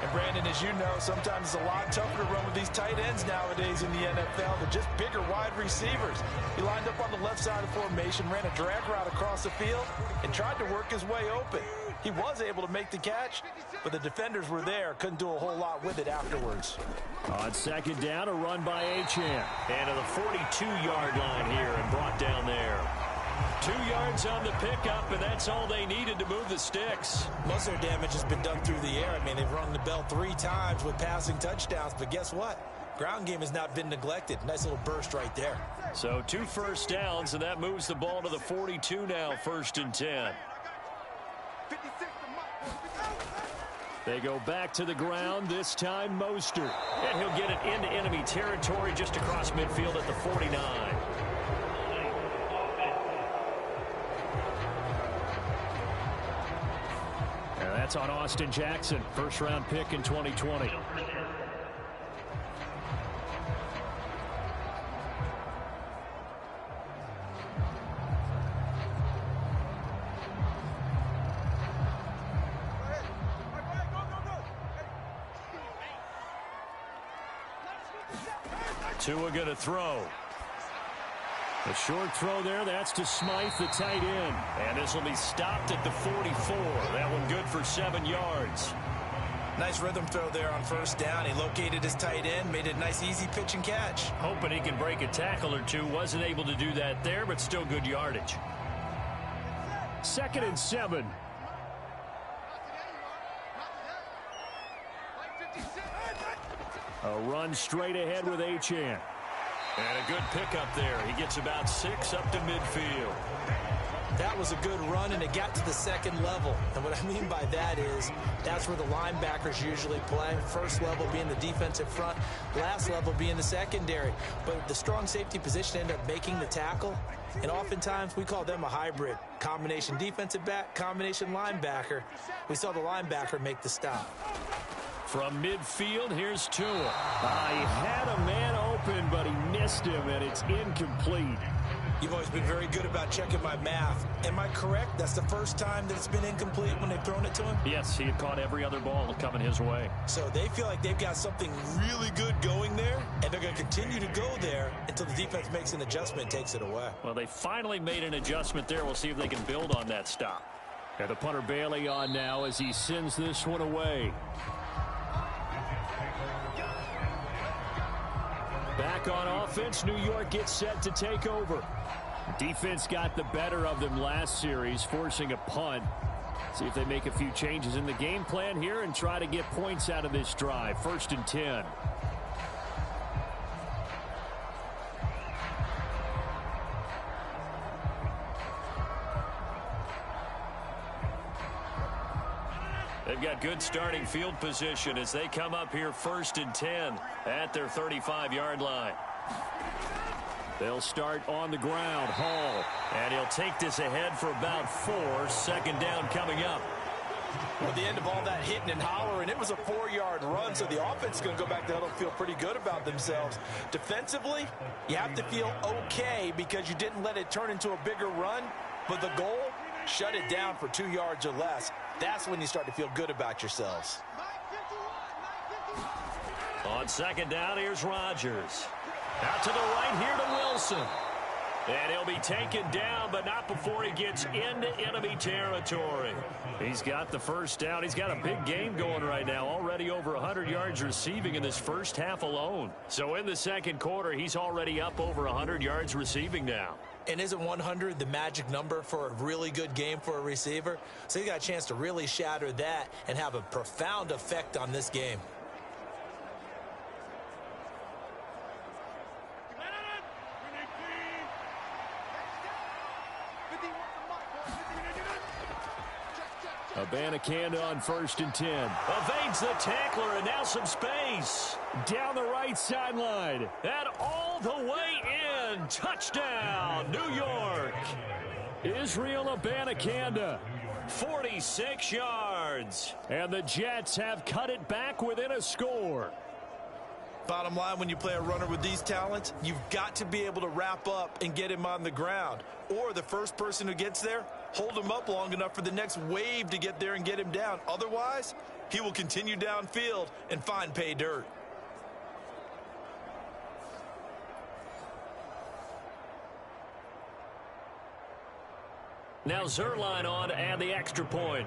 And Brandon, as you know, sometimes it's a lot tougher to run with these tight ends nowadays in the NFL. They're just bigger wide receivers. He lined up on the left side of the formation, ran a drag route across the field, and tried to work his way open. He was able to make the catch, but the defenders were there. Couldn't do a whole lot with it afterwards. On 2nd down, a run by Achane. And to the 42-yard line here and brought down there. 2 yards on the pickup, and that's all they needed to move the sticks. Most of their damage has been done through the air. I mean, they've rung the bell 3 times with passing touchdowns, but guess what? Ground game has not been neglected. Nice little burst right there. So 2 first downs, and that moves the ball to the 42 now, 1st and 10. They go back to the ground, this time Mostert. And he'll get it into enemy territory just across midfield at the 49. And that's on Austin Jackson, first-round pick in 2020. Tua going to throw. A short throw there. That's to Smythe, the tight end. And this will be stopped at the 44. That one good for 7 yards. Nice rhythm throw there on 1st down. He located his tight end, made it a nice, easy pitch and catch. Hoping he can break a tackle or two. Wasn't able to do that there, but still good yardage. 2nd and 7. A run straight ahead with Achane. And a good pickup there. He gets about 6 up to midfield. That was a good run, and it got to the 2nd level. And what I mean by that is that's where the linebackers usually play. First level being the defensive front, last level being the secondary. But the strong safety position ended up making the tackle, and oftentimes we call them a hybrid. Combination defensive back, combination linebacker. We saw the linebacker make the stop. From midfield, here's Tua. He had a man open, but he missed him, and it's incomplete. You've always been very good about checking my math. Am I correct? That's the first time that it's been incomplete when they've thrown it to him? Yes, he had caught every other ball coming his way. So they feel like they've got something really good going there, and they're going to continue to go there until the defense makes an adjustment and takes it away. Well, they finally made an adjustment there. We'll see if they can build on that stop. And the punter Bailey on now as he sends this one away. Back on offense, New York gets set to take over. Defense got the better of them last series, forcing a punt. See if they make a few changes in the game plan here and try to get points out of this drive. 1st and 10. They've got good starting field position as they come up here 1st and 10 at their 35-yard line. They'll start on the ground. Hall. And he'll take this ahead for about 4. 2nd down coming up. Well, at the end of all that hitting and hollering, it was a 4-yard run, so the offense is going to go back to huddle, feel pretty good about themselves. Defensively, you have to feel okay because you didn't let it turn into a bigger run, but the goal, shut it down for 2 yards or less. That's when you start to feel good about yourselves. On 2nd down, here's Rodgers. Out to the right here to Wilson. And he'll be taken down, but not before he gets into enemy territory. He's got the 1st down. He's got a big game going right now. Already over 100 yards receiving in this first half alone. So in the 2nd quarter, he's already up over 100 yards receiving now. And isn't 100 the magic number for a really good game for a receiver? So he got a chance to really shatter that and have a profound effect on this game. Abanikanda on 1st and 10. Evades the tackler, and now some space. Down the right sideline. And all the way in. Touchdown, New York. Israel Abanikanda. 46 yards. And the Jets have cut it back within a score. Bottom line, when you play a runner with these talents, you've got to be able to wrap up and get him on the ground. Or the first person who gets there, hold him up long enough for the next wave to get there and get him down. Otherwise, he will continue downfield and find pay dirt. Now Zerline on and the extra point.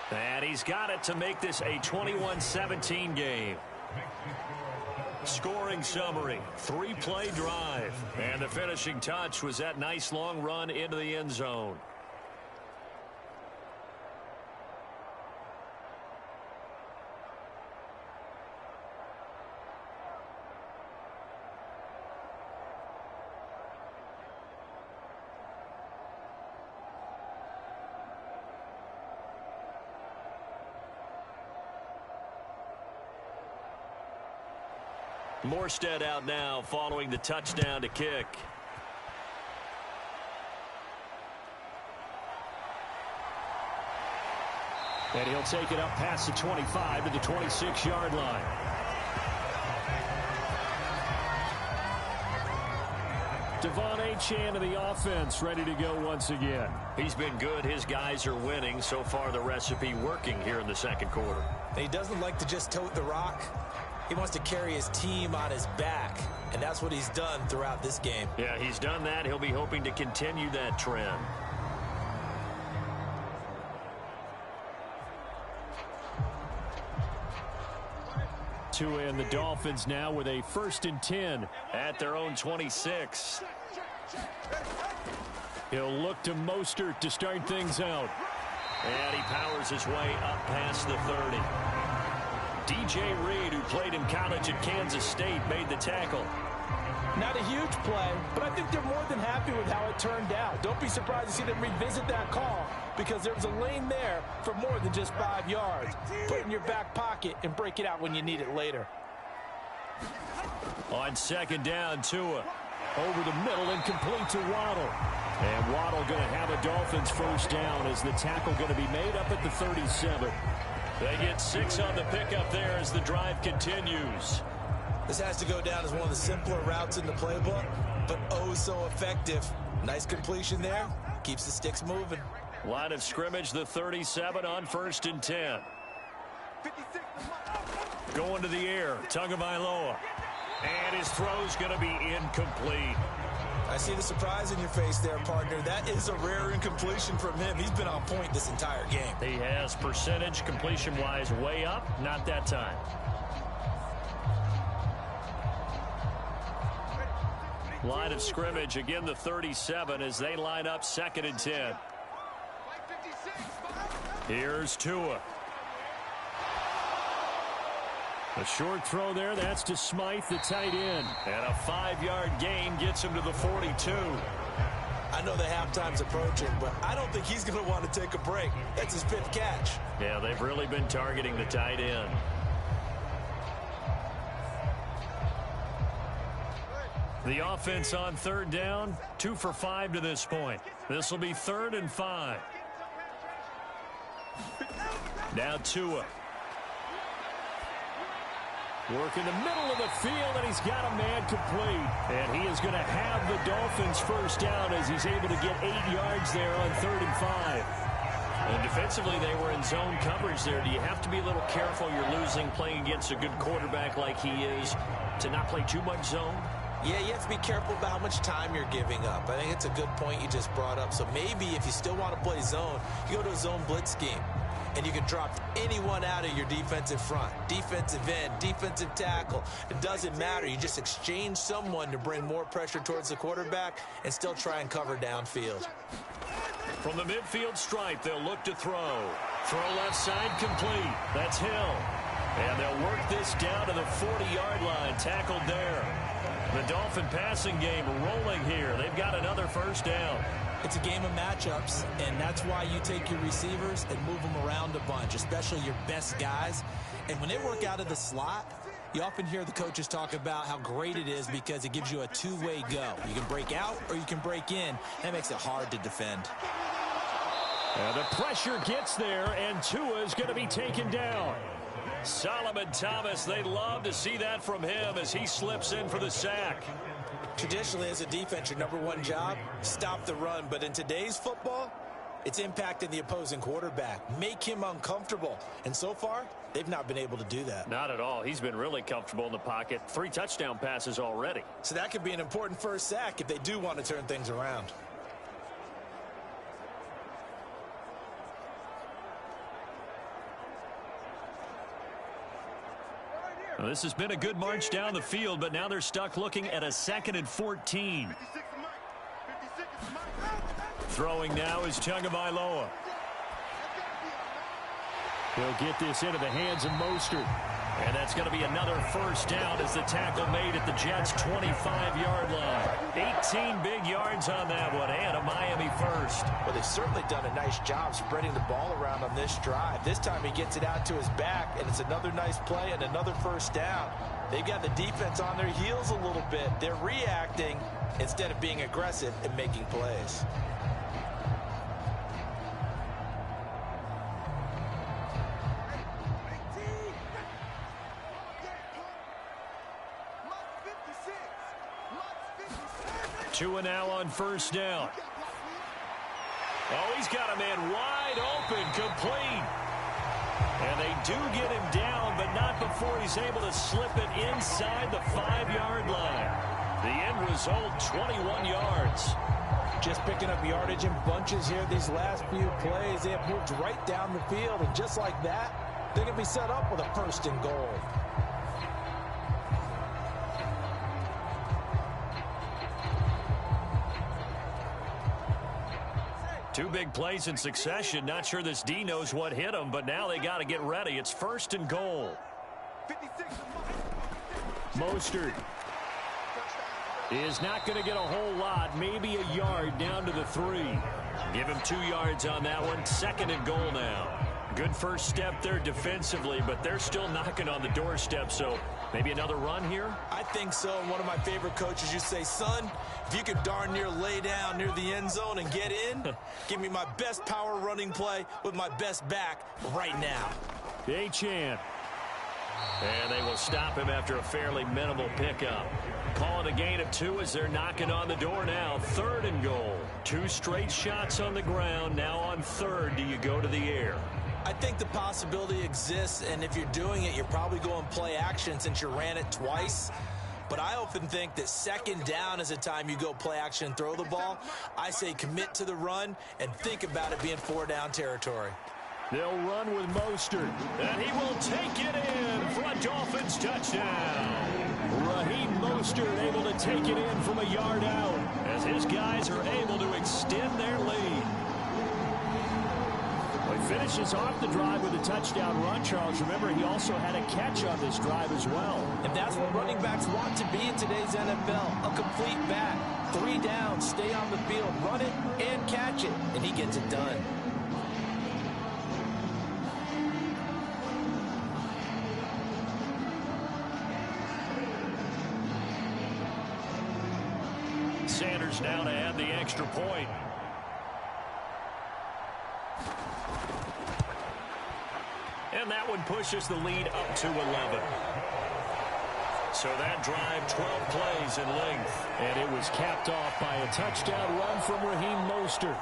And he's got it to make this a 21-17 game. Scoring summary, 3-play drive. And the finishing touch was that nice long run into the end zone. Morstead out now following the touchdown to kick. And he'll take it up past the 25 to the 26-yard line. Devon Achane of the offense ready to go once again. He's been good. His guys are winning. So far the recipe working here in the second quarter. He doesn't like to just tote the rock. He wants to carry his team on his back, and that's what he's done throughout this game. Yeah, he's done that. He'll be hoping to continue that trend. Tua and the Dolphins now with a 1st and 10 at their own 26. He'll look to Mostert to start things out. And he powers his way up past the 30. DJ Reed, who played in college at Kansas State, made the tackle. Not a huge play, but I think they're more than happy with how it turned out. Don't be surprised to see them revisit that call because there was a lane there for more than just 5 yards. Put it in your back pocket and break it out when you need it later. On 2nd down, Tua over the middle and complete to Waddle. And Waddle going to have a Dolphins 1st down as the tackle going to be made up at the 37. They get 6 on the pickup there as the drive continues. This has to go down as one of the simpler routes in the playbook, but oh so effective. Nice completion there. Keeps the sticks moving. Line of scrimmage, the 37 on 1st and 10. Going to the air, Tagovailoa. And his throw's going to be incomplete. I see the surprise in your face there, partner. That is a rare incompletion from him. He's been on point this entire game. He has percentage completion-wise way up. Not that time. Line of scrimmage, again the 37 as they line up 2nd and 10. Here's Tua. A short throw there, that's to Smythe, the tight end. And a 5-yard gain gets him to the 42. I know the halftime's approaching, but I don't think he's going to want to take a break. That's his 5th catch. Yeah, they've really been targeting the tight end. The offense on 3rd down, 2 for 5 to this point. This will be 3rd and 5. Now Tua. Work in the middle of the field, and he's got a man complete. And he is going to have the Dolphins 1st down as he's able to get 8 yards there on 3rd and 5. And defensively, they were in zone coverage there. Do you have to be a little careful? You're losing playing against a good quarterback like he is to not play too much zone? Yeah, you have to be careful about how much time you're giving up. I think it's a good point you just brought up. So maybe if you still want to play zone, you go to a zone blitz scheme. And you can drop anyone out of your defensive front. Defensive end, defensive tackle. It doesn't matter. You just exchange someone to bring more pressure towards the quarterback and still try and cover downfield. From the midfield stripe, they'll look to throw. Throw left side complete. That's Hill. And they'll work this down to the 40-yard line. Tackled there. The Dolphin passing game rolling here. They've got another first down. It's a game of matchups, and that's why you take your receivers and move them around a bunch, especially your best guys. And when they work out of the slot, you often hear the coaches talk about how great it is because it gives you a two-way go. You can break out or you can break in. That makes it hard to defend. The pressure gets there, and Tua is going to be taken down. Solomon Thomas, they'd love to see that from him as he slips in for the sack. Traditionally, as a defense, your number one job, stop the run. But in today's football, it's impacting the opposing quarterback. Make him uncomfortable. And so far, they've not been able to do that. Not at all. He's been really comfortable in the pocket. 3 touchdown passes already. So that could be an important first sack if they do want to turn things around. Well, this has been a good march down the field, but now they're stuck looking at a 2nd and 14. Throwing now is Tagovailoa. He'll get this into the hands of Mostert. And that's going to be another first down as the tackle made at the Jets' 25-yard line. 18 big yards on that one, and a Miami first. Well, they've certainly done a nice job spreading the ball around on this drive. This time he gets it out to his back, and it's another nice play and another first down. They've got the defense on their heels a little bit. They're reacting instead of being aggressive and making plays. Tua now on first down. Oh, he's got a man wide open, complete. And they do get him down, but not before he's able to slip it inside the 5-yard line. The end result, 21 yards. Just picking up yardage in bunches here these last few plays. They have moved right down the field, and just like that, they're going to be set up with a first and goal. Two big plays in succession. Not sure this D knows what hit him, but now they got to get ready. It's first and goal. Mostert is not going to get a whole lot, maybe a yard down to the 3. Give him 2 yards on that one. 2nd and goal now. Good first step there defensively, but they're still knocking on the doorstep, so maybe another run here? I think so. And one of my favorite coaches, you say, son, if you could darn near lay down near the end zone and get in, give me my best power running play with my best back right now. Achane. And they will stop him after a fairly minimal pickup. Calling a gain of 2 as they're knocking on the door now. 3rd and goal. 2 straight shots on the ground. Now on 3rd, do you go to the air? I think the possibility exists, and if you're doing it, you're probably going play action since you ran it twice. But I often think that 2nd down is a time you go play action and throw the ball. I say commit to the run and think about it being 4-down territory. They'll run with Mostert, and he will take it in for a Dolphins touchdown. Raheem Mostert able to take it in from a yard out as his guys are able to extend their lead. Well, he finishes off the drive with a touchdown run, Charles. Remember, he also had a catch on this drive as well. And that's what running backs want to be in today's NFL, a complete back. 3 downs, stay on the field, run it and catch it, and he gets it done. Sanders now to add the extra point. And that one pushes the lead up to 11. So that drive, 12 plays in length. And it was capped off by a touchdown run from Raheem Mostert.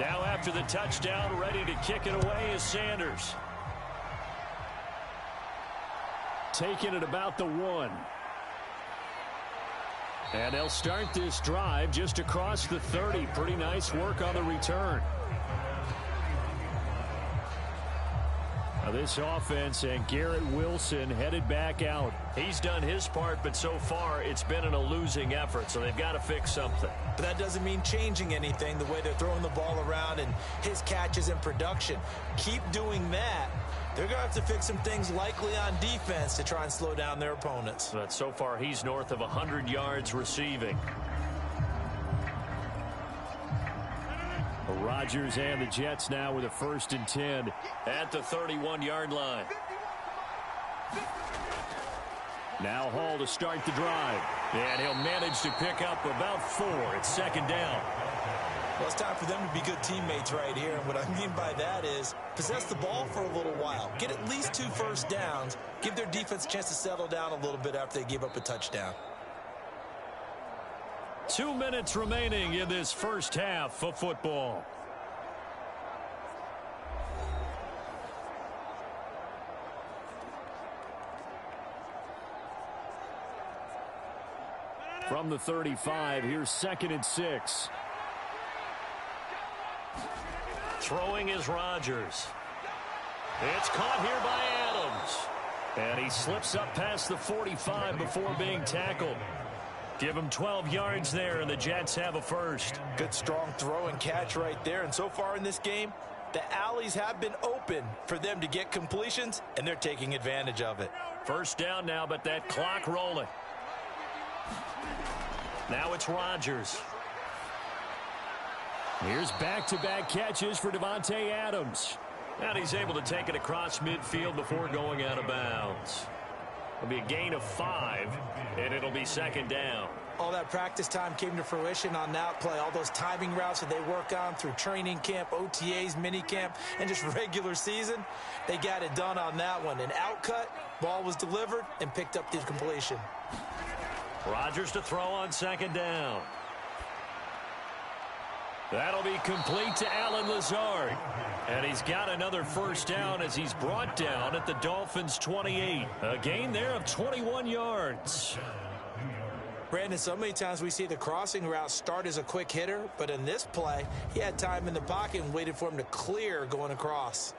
Now after the touchdown, ready to kick it away is Sanders. Taking it about the 1. And they'll start this drive just across the 30. Pretty nice work on the return. Now this offense and Garrett Wilson headed back out. He's done his part, but so far it's been in a losing effort, so they've got to fix something. But that doesn't mean changing anything, the way they're throwing the ball around and his catches and production. Keep doing that. They're going to have to fix some things likely on defense to try and slow down their opponents. But so far he's north of 100 yards receiving. Rodgers and the Jets now with a 1st and 10 at the 31-yard line. Now Hall to start the drive. And he'll manage to pick up about 4. It's 2nd down. Well, it's time for them to be good teammates right here. And what I mean by that is possess the ball for a little while. Get at least 2 first downs. Give their defense a chance to settle down a little bit after they give up a touchdown. 2 minutes remaining in this first half of football. From the 35, here's 2nd and 6. Throwing is Rodgers. It's caught here by Adams. And he slips up past the 45 before being tackled. Give him 12 yards there, and the Jets have a 1st. Good, strong throw and catch right there. And so far in this game, the alleys have been open for them to get completions, and they're taking advantage of it. 1st down now, but that clock rolling. Now it's Rodgers. Here's back-to-back catches for Davante Adams. And he's able to take it across midfield before going out of bounds. It'll be a gain of 5, and it'll be 2nd down. All that practice time came to fruition on that play. All those timing routes that they work on through training camp, OTAs, minicamp, and just regular season, they got it done on that one. An outcut, ball was delivered, and picked up the completion. Rodgers to throw on 2nd down. That'll be complete to Allen Lazard. And he's got another 1st down as he's brought down at the Dolphins' 28. A gain there of 21 yards. Brandon, so many times we see the crossing route start as a quick hitter, but in this play, he had time in the pocket and waited for him to clear going across.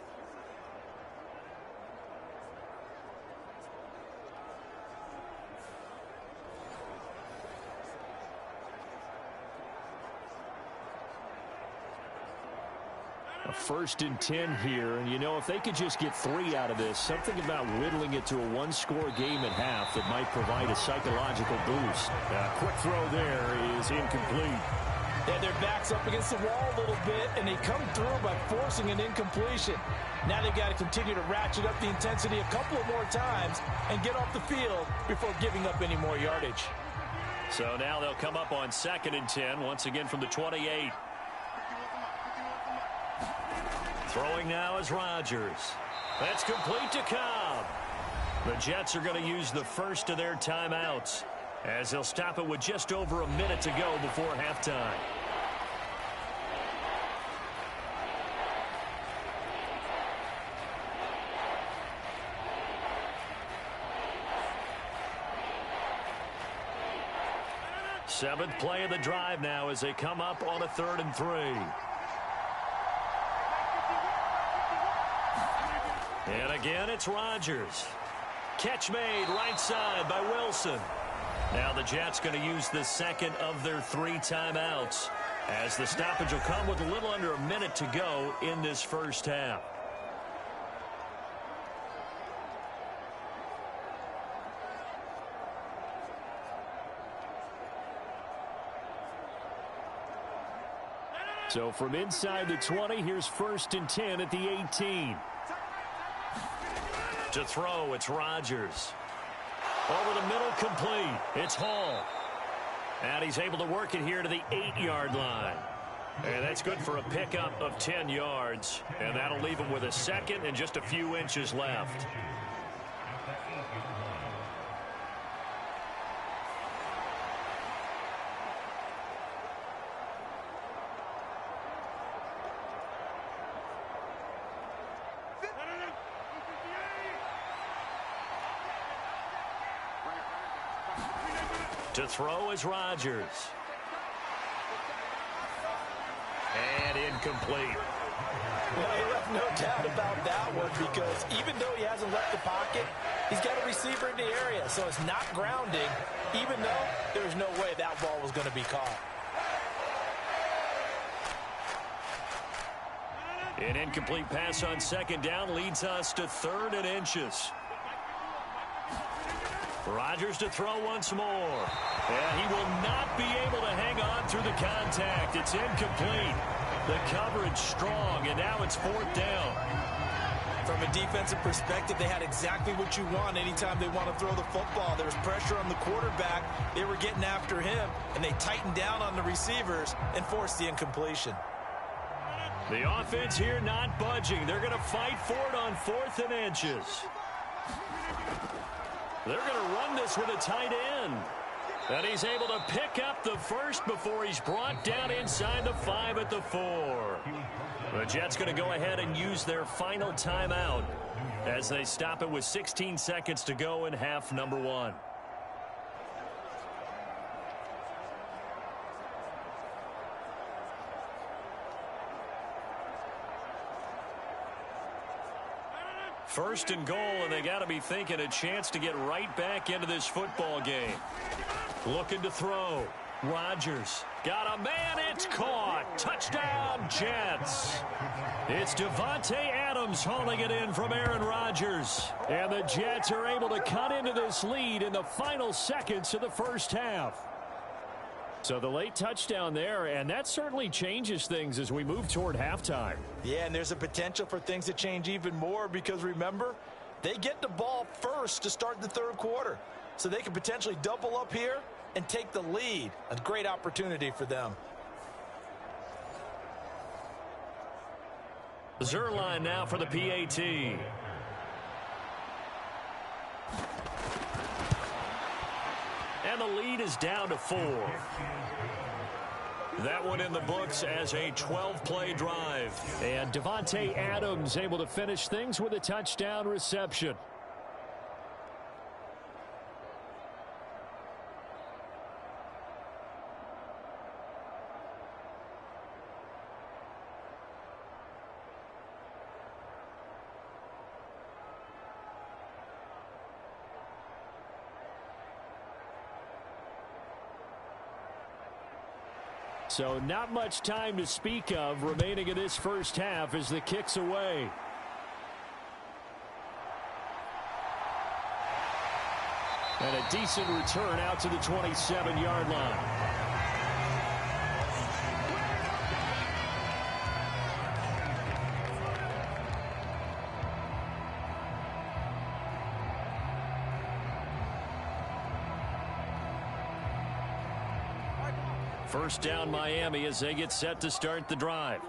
A 1st and 10 here, and you know, if they could just get 3 out of this, something about whittling it to a 1-score game at half that might provide a psychological boost. Quick throw there is incomplete. Yeah, their back's up against the wall a little bit, and they come through by forcing an incompletion. Now they've got to continue to ratchet up the intensity a couple of more times and get off the field before giving up any more yardage. So now they'll come up on 2nd and 10, once again from the 28. Throwing now is Rodgers. That's complete to Cobb. The Jets are going to use the 1st of their timeouts as they'll stop it with just over a minute to go before halftime. Seventh play of the drive now as they come up on a 3rd and 3. And again, it's Rodgers. Catch made right side by Wilson. Now the Jets going to use the 2nd of their 3 timeouts as the stoppage will come with a little under a minute to go in this first half. So from inside the 20, here's 1st and 10 at the 18. To throw, it's Rodgers. Over the middle, complete. It's Hall. And he's able to work it here to the 8-yard line. And that's good for a pickup of 10 yards. And that'll leave him with a 2nd and just a few inches left. To throw is Rodgers. And incomplete. Well, you left no doubt about that one because even though he hasn't left the pocket, he's got a receiver in the area, so it's not grounding, even though there's no way that ball was going to be caught. An incomplete pass on second down leads us to 3rd and inches. Rodgers to throw once more. And he will not be able to hang on through the contact. It's incomplete. The coverage strong, and now it's 4th down. From a defensive perspective, they had exactly what you want anytime they want to throw the football. There was pressure on the quarterback. They were getting after him, and they tightened down on the receivers and forced the incompletion. The offense here not budging. They're going to fight for it on 4th and inches. They're going to run this with a tight end. And he's able to pick up the first before he's brought down inside the 5 at the 4. The Jets going to go ahead and use their final timeout as they stop it with 16 seconds to go in half number 1. First and goal, and they got to be thinking a chance to get right back into this football game. Looking to throw. Rodgers got a man. It's caught. Touchdown, Jets. It's Davante Adams hauling it in from Aaron Rodgers. And the Jets are able to cut into this lead in the final seconds of the first half. So the late touchdown there, and that certainly changes things as we move toward halftime. Yeah, and there's a potential for things to change even more because, remember, they get the ball first to start the 3rd quarter. So they can potentially double up here and take the lead. A great opportunity for them. Zerline now for the PAT. And the lead is down to 4. That one in the books as a 12-play drive. And Davante Adams able to finish things with a touchdown reception. So not much time to speak of remaining in this first half as the kick's away. And a decent return out to the 27-yard line. First down Miami as they get set to start the drive.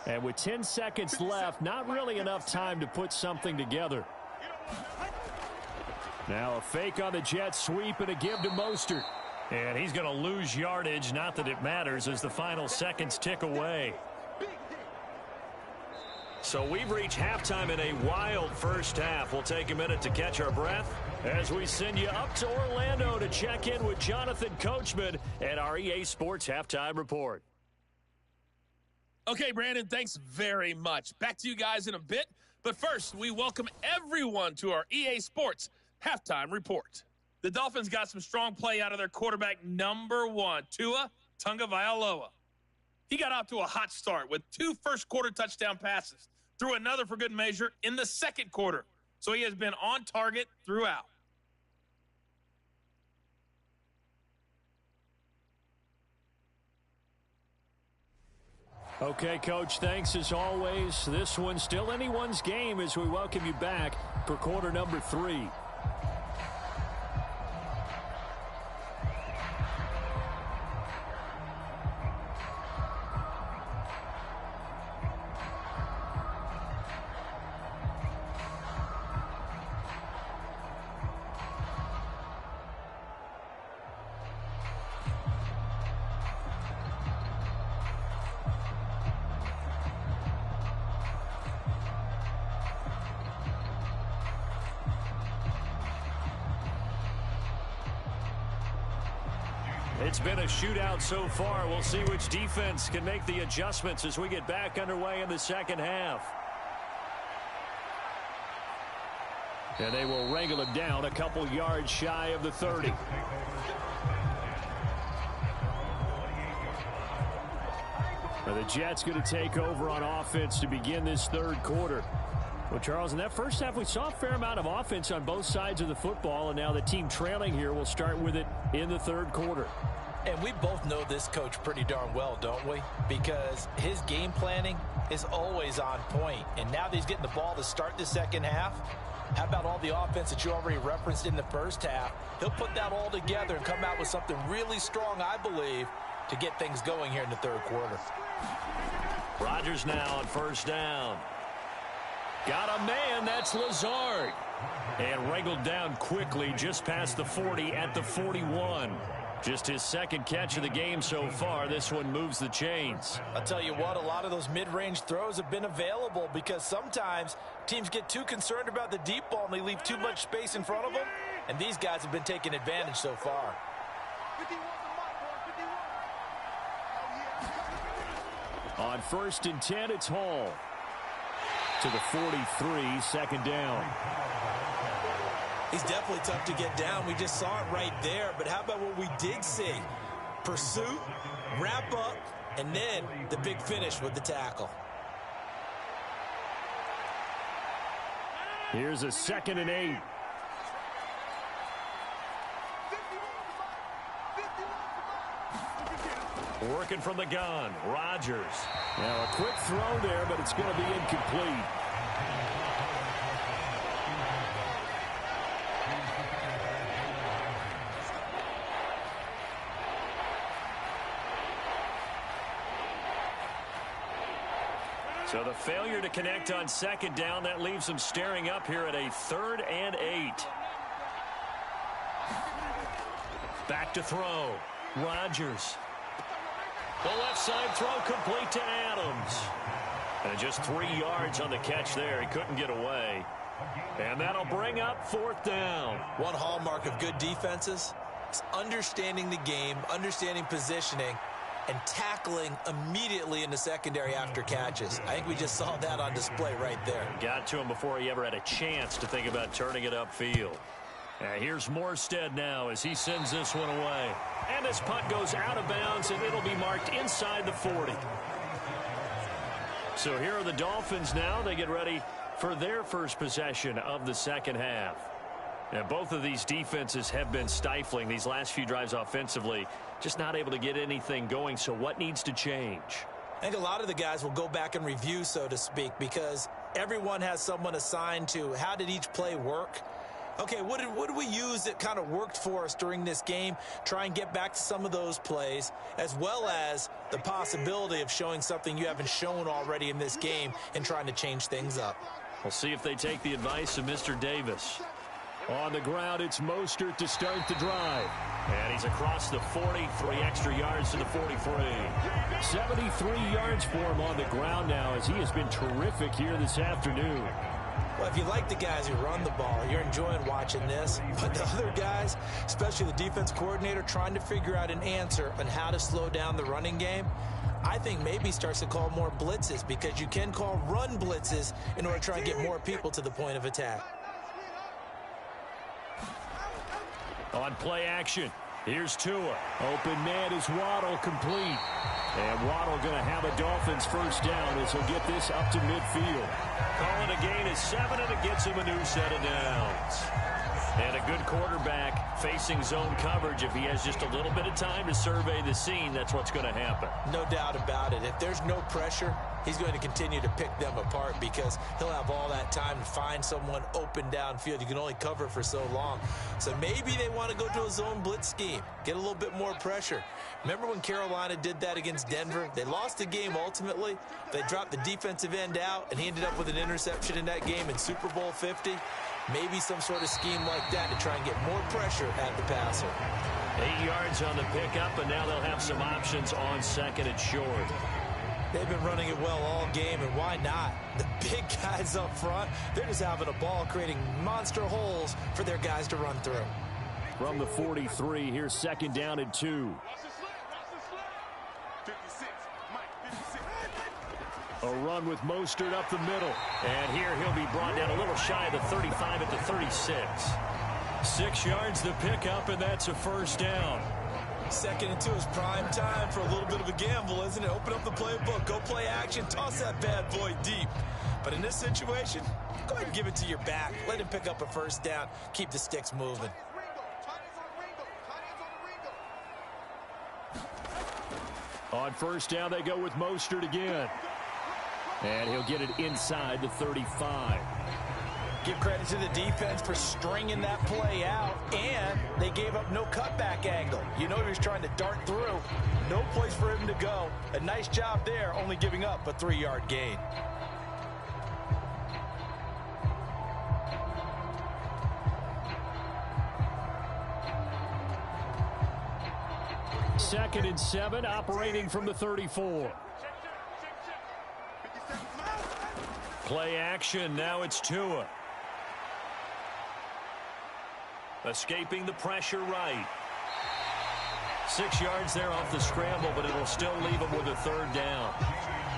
And with 10 seconds left, not really enough time to put something together. Now a fake on the Jets sweep and a give to Mostert. And he's going to lose yardage, not that it matters, as the final seconds tick away. So we've reached halftime in a wild first half. We'll take a minute to catch our breath as we send you up to Orlando to check in with Jonathan Coachman at our EA Sports Halftime Report. Okay, Brandon, thanks very much. Back to you guys in a bit. But first, we welcome everyone to our EA Sports Halftime Report. The Dolphins got some strong play out of their quarterback number 1, Tua Tagovailoa. He got off to a hot start with 2 first-quarter touchdown passes, threw another for good measure in the second quarter. So he has been on target throughout. Okay, Coach, thanks as always. This one's still anyone's game as we welcome you back for quarter number 3. It's been a shootout so far. We'll see which defense can make the adjustments as we get back underway in the second half. And they will wrangle it down a couple yards shy of the 30. Now the Jets going to take over on offense to begin this third quarter. Well, Charles, in that first half, we saw a fair amount of offense on both sides of the football, and now the team trailing here will start with it in the third quarter. And we both know this coach pretty darn well, don't we? Because his game planning is always on point. And now that he's getting the ball to start the second half, how about all the offense that you already referenced in the first half? He'll put that all together and come out with something really strong, I believe, to get things going here in the third quarter. Rodgers now on first down. Got a man, that's Lazard. And wrangled down quickly just past the 40 at the 41. Just his second catch of the game so far. This one moves the chains. I'll tell you what, a lot of those mid-range throws have been available because sometimes teams get too concerned about the deep ball and they leave too much space in front of them. And these guys have been taking advantage so far. On 1st and 10, it's Hall. To the 43, second down. He's definitely tough to get down. We just saw it right there. But how about what we did see? Pursuit, wrap up, and then the big finish with the tackle. Here's a 2nd and 8. Working from the gun, Rodgers. Now a quick throw there, but it's going to be incomplete. So the failure to connect on second down, that leaves them staring up here at a 3rd and 8. Back to throw. Rodgers. The left side throw complete to Adams. And just 3 yards on the catch there. He couldn't get away. And that'll bring up 4th down. One hallmark of good defenses is understanding the game, understanding positioning, and tackling immediately in the secondary after catches. I think we just saw that on display right there. Got to him before he ever had a chance to think about turning it upfield. Here's Morstead now as he sends this one away. And this punt goes out of bounds, and it'll be marked inside the 40. So here are the Dolphins now. They get ready for their first possession of the second half. Now, both of these defenses have been stifling these last few drives offensively, just not able to get anything going. So what needs to change? I think a lot of the guys will go back and review, so to speak, because everyone has someone assigned to how did each play work. Okay, what did we use that kind of worked for us during this game? Try and get back to some of those plays, as well as the possibility of showing something you haven't shown already in this game and trying to change things up. We'll see if they take the advice of Mr. Davis. On the ground, it's Mostert to start the drive. And he's across the 40, 3 extra yards to the 43. 73 yards for him on the ground now as he has been terrific here this afternoon. Well, if you like the guys who run the ball, you're enjoying watching this. But the other guys, especially the defense coordinator, trying to figure out an answer on how to slow down the running game, I think maybe starts to call more blitzes because you can call run blitzes in order to try and get more people to the point of attack. On play action, here's Tua. Open man is Waddle, complete. And Waddle going to have a Dolphins first down as he'll get this up to midfield. Calling a gain is 7, and it gets him a new set of downs. And a good quarterback facing zone coverage. If he has just a little bit of time to survey the scene, that's what's going to happen. No doubt about it. If there's no pressure, he's going to continue to pick them apart because he'll have all that time to find someone open downfield. You can only cover for so long. So maybe they want to go to a zone blitz scheme, get a little bit more pressure. Remember when Carolina did that against Denver? They lost the game ultimately. They dropped the defensive end out, and he ended up with an interception in that game in Super Bowl 50. Maybe some sort of scheme like that to try and get more pressure at the passer. 8 yards on the pickup, and now they'll have some options on second and short. They've been running it well all game, and why not? The big guys up front, they're just having a ball creating monster holes for their guys to run through. from the 43. Here's second down and 2. Watch the slip. Watch the slip. 56. Mike, 56. A run with Mostert up the middle. And here he'll be brought down a little shy of the 35 at the 36. 6 yards the pickup, and that's a first down. Second and 2 is prime time for a little bit of a gamble, isn't it? Open up the playbook, go play action, toss that bad boy deep. But in this situation, go ahead and give it to your back. Let him pick up a first down. Keep the sticks moving. On first down, they go with Mostert again. And he'll get it inside the 35. Give credit to the defense for stringing that play out, and they gave up no cutback angle. You know he was trying to dart through. No place for him to go. A nice job there, only giving up a 3-yard gain. Second and 7, operating from the 34. Play action, now it's Tua. Escaping the pressure right. 6 yards there off the scramble, but it'll still leave him with a third down.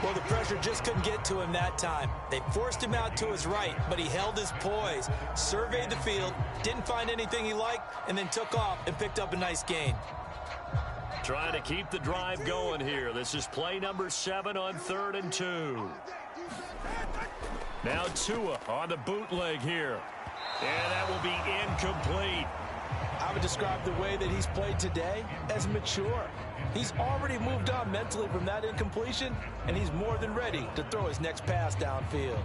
Well, the pressure just couldn't get to him that time. They forced him out to his right, but he held his poise, surveyed the field, didn't find anything he liked, and then took off and picked up a nice gain. Trying to keep the drive going here. This is play number 7 on 3rd and 2. Now Tua on the bootleg here. And that will be incomplete. I would describe the way that he's played today as mature. He's already moved on mentally from that incompletion, and he's more than ready to throw his next pass downfield.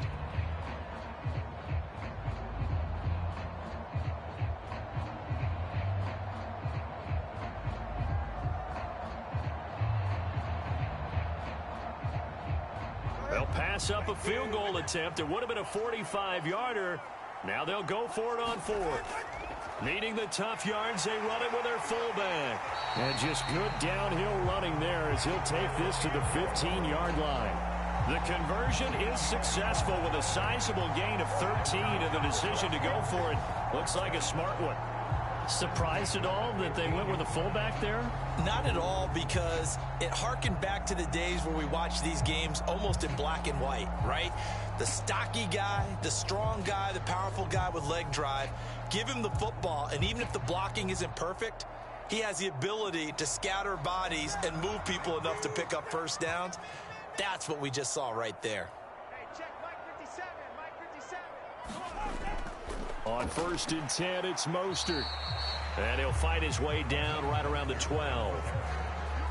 They'll pass up a field goal attempt. It would have been a 45-yarder. Now they'll go for it on 4th. Needing the tough yards, they run it with their fullback. And just good downhill running there as he'll take this to the 15-yard line. The conversion is successful with a sizable gain of 13, and the decision to go for it looks like a smart one. Surprised at all that they went with a fullback there? Not at all, because it harkened back to the days where we watched these games almost in black and white, right? The stocky guy, the strong guy, the powerful guy with leg drive. Give him the football, and even if the blocking isn't perfect, he has the ability to scatter bodies and move people enough to pick up first downs. That's what we just saw right there. Hey, check Mike 57. Mike 57. On 1st and 10, it's Mostert. And he'll fight his way down right around the 12.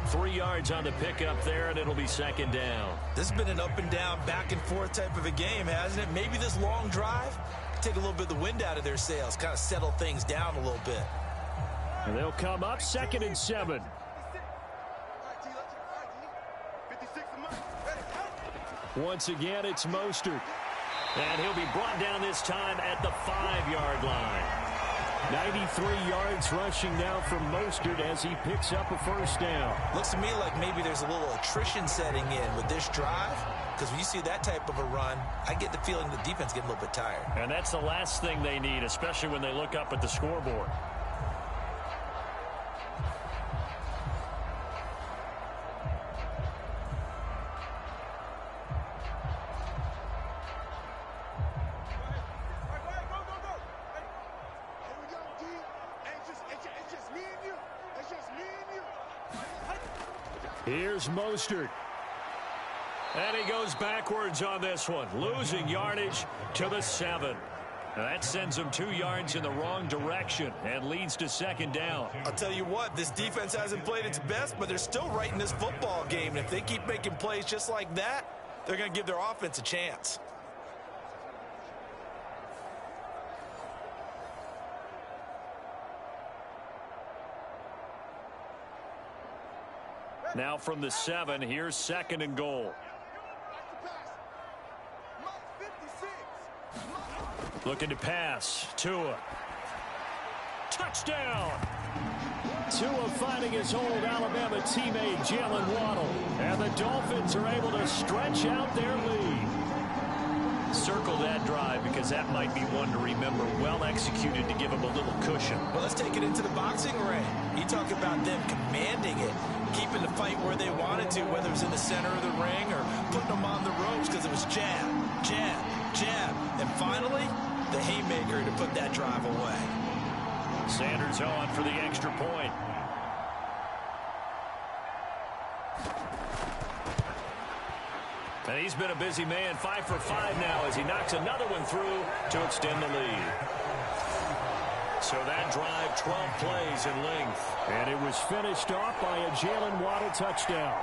3 yards on the pickup there, and it'll be second down. This has been an up and down, back and forth type of a game, hasn't it? Maybe this long drive take a little bit of the wind out of their sails, kind of settle things down a little bit. And they'll come up 2nd and 7. Once again, it's Mostert. And he'll be brought down this time at the 5-yard line. 93 yards rushing now from Mostert as he picks up a first down. Looks to me like maybe there's a little attrition setting in with this drive, because when you see that type of a run, I get the feeling the defense getting a little bit tired. And that's the last thing they need, especially when they look up at the scoreboard. Here's Mostert. And he goes backwards on this one, losing yardage to the 7. Now that sends him 2 yards in the wrong direction and leads to second down. I'll tell you what, this defense hasn't played its best, but they're still right in this football game. And if they keep making plays just like that, they're going to give their offense a chance. Now from the 7, here's 2nd and goal. Looking to pass. Tua. Touchdown! Tua finding his old Alabama teammate Jalen Waddle. And the Dolphins are able to stretch out their lead. Circle that drive because that might be one to remember. Well executed to give them a little cushion. Well, let's take it into the boxing ring. You talk about them commanding it, keeping the fight where they wanted to, whether it was in the center of the ring or putting them on the ropes because it was jab, jab, jab. And finally, the haymaker to put that drive away. Sanders on for the extra point. And he's been a busy man, 5 for 5 now as he knocks another one through to extend the lead. So that drive, 12 plays in length. And it was finished off by a Jalen Waddle touchdown.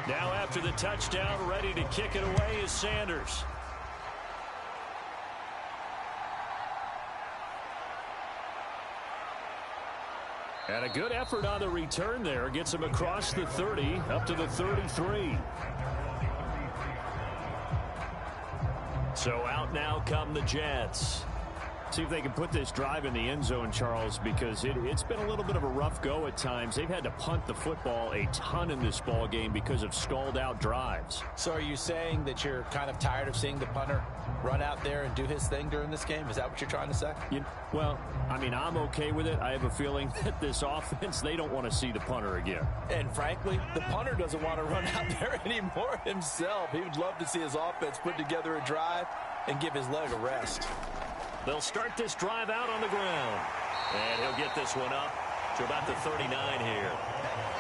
Now after the touchdown, ready to kick it away is Sanders. And a good effort on the return there. Gets him across the 30, up to the 33. So out now come the Jets. See if they can put this drive in the end zone, Charles, because it's been a little bit of a rough go at times. They've had to punt the football a ton in this ball game because of stalled out drives. So are you saying that you're kind of tired of seeing the punter run out there and do his thing during this game? Is that what you're trying to say? Well, I mean, I'm okay with it. I have a feeling that this offense, they don't want to see the punter again. And frankly, the punter doesn't want to run out there anymore himself. He would love to see his offense put together a drive and give his leg a rest. They'll start this drive out on the ground. And he'll get this one up to about the 39 here.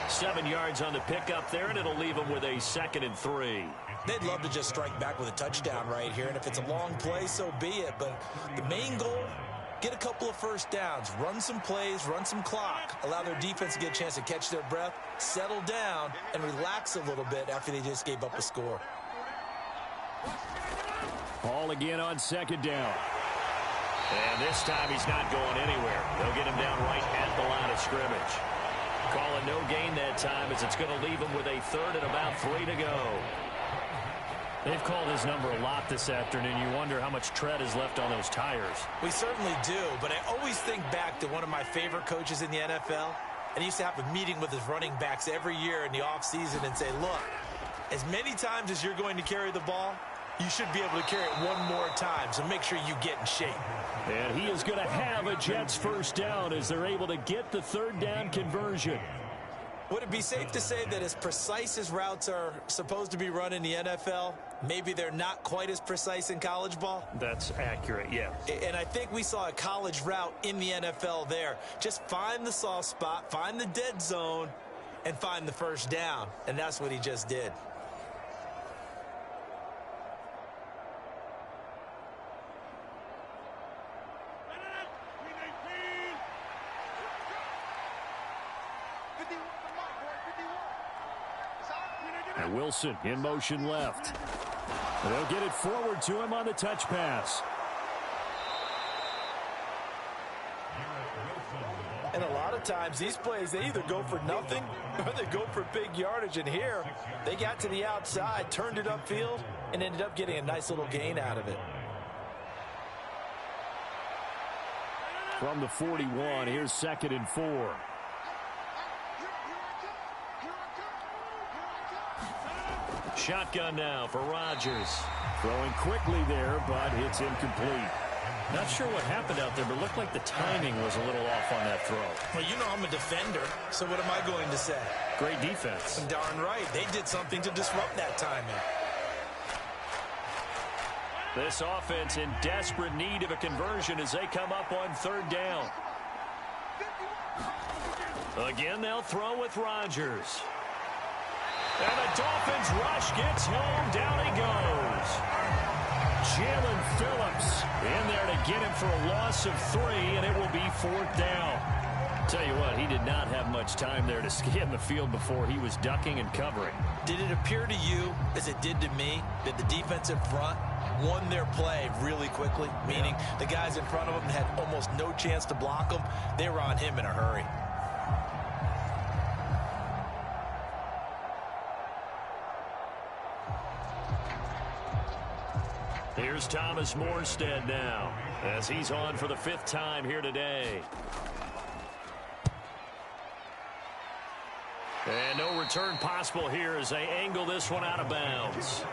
7 yards on the pickup there, and it'll leave him with a 2nd and 3. They'd love to just strike back with a touchdown right here, and if it's a long play, so be it. But the main goal, get a couple of first downs, run some plays, run some clock, allow their defense to get a chance to catch their breath, settle down, and relax a little bit after they just gave up a score. Ball again on 2nd down. And this time he's not going anywhere. They'll get him down right at the line of scrimmage. Calling no gain that time as it's going to leave him with a 3rd and about 3 to go. They've called his number a lot this afternoon. You wonder how much tread is left on those tires. We certainly do, but I always think back to one of my favorite coaches in the NFL, and he used to have a meeting with his running backs every year in the offseason and say, look, as many times as you're going to carry the ball, you should be able to carry it one more time, so make sure you get in shape. And he is going to have a Jets first down as they're able to get the 3rd down conversion. Would it be safe to say that as precise as routes are supposed to be run in the NFL, maybe they're not quite as precise in college ball? That's accurate, yeah. And I think we saw a college route in the NFL there. Just find the soft spot, find the dead zone, and find the first down. And that's what he just did. And Wilson in motion left. They'll get it forward to him on the touch pass. And a lot of times these plays, they either go for nothing or they go for big yardage. And here, they got to the outside, turned it upfield, and ended up getting a nice little gain out of it. From the 41, here's 2nd and 4. Shotgun now for Rodgers. Throwing quickly there, but it's incomplete. Not sure what happened out there, but looked like the timing was a little off on that throw. Well, you know I'm a defender, so what am I going to say? Great defense. Darn right. They did something to disrupt that timing. This offense in desperate need of a conversion as they come up on 3rd down. Again, they'll throw with Rodgers. And the Dolphins rush gets home. Down he goes. Jalen Phillips in there to get him for a loss of 3, and it will be 4th down. Tell you what, he did not have much time there to scan the field before he was ducking and covering. Did it appear to you, as it did to me, that the defensive front won their play really quickly, meaning the guys in front of them had almost no chance to block them. They were on him in a hurry. Here's Thomas Morstead now, as he's on for the 5th time here today. And no return possible here as they angle this one out of bounds.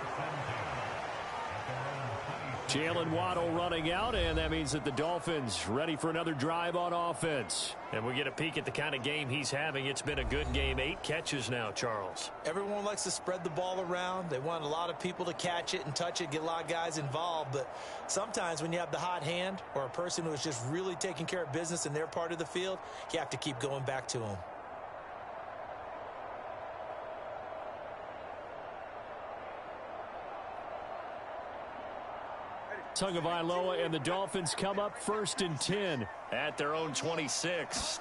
Jalen Waddle running out, and that means that the Dolphins ready for another drive on offense. And we get a peek at the kind of game he's having. It's been a good game. 8 catches now, Charles. Everyone likes to spread the ball around. They want a lot of people to catch it and touch it, get a lot of guys involved. But sometimes when you have the hot hand or a person who is just really taking care of business in their part of the field, you have to keep going back to them. Tagovailoa and the Dolphins come up 1st and 10 at their own 26.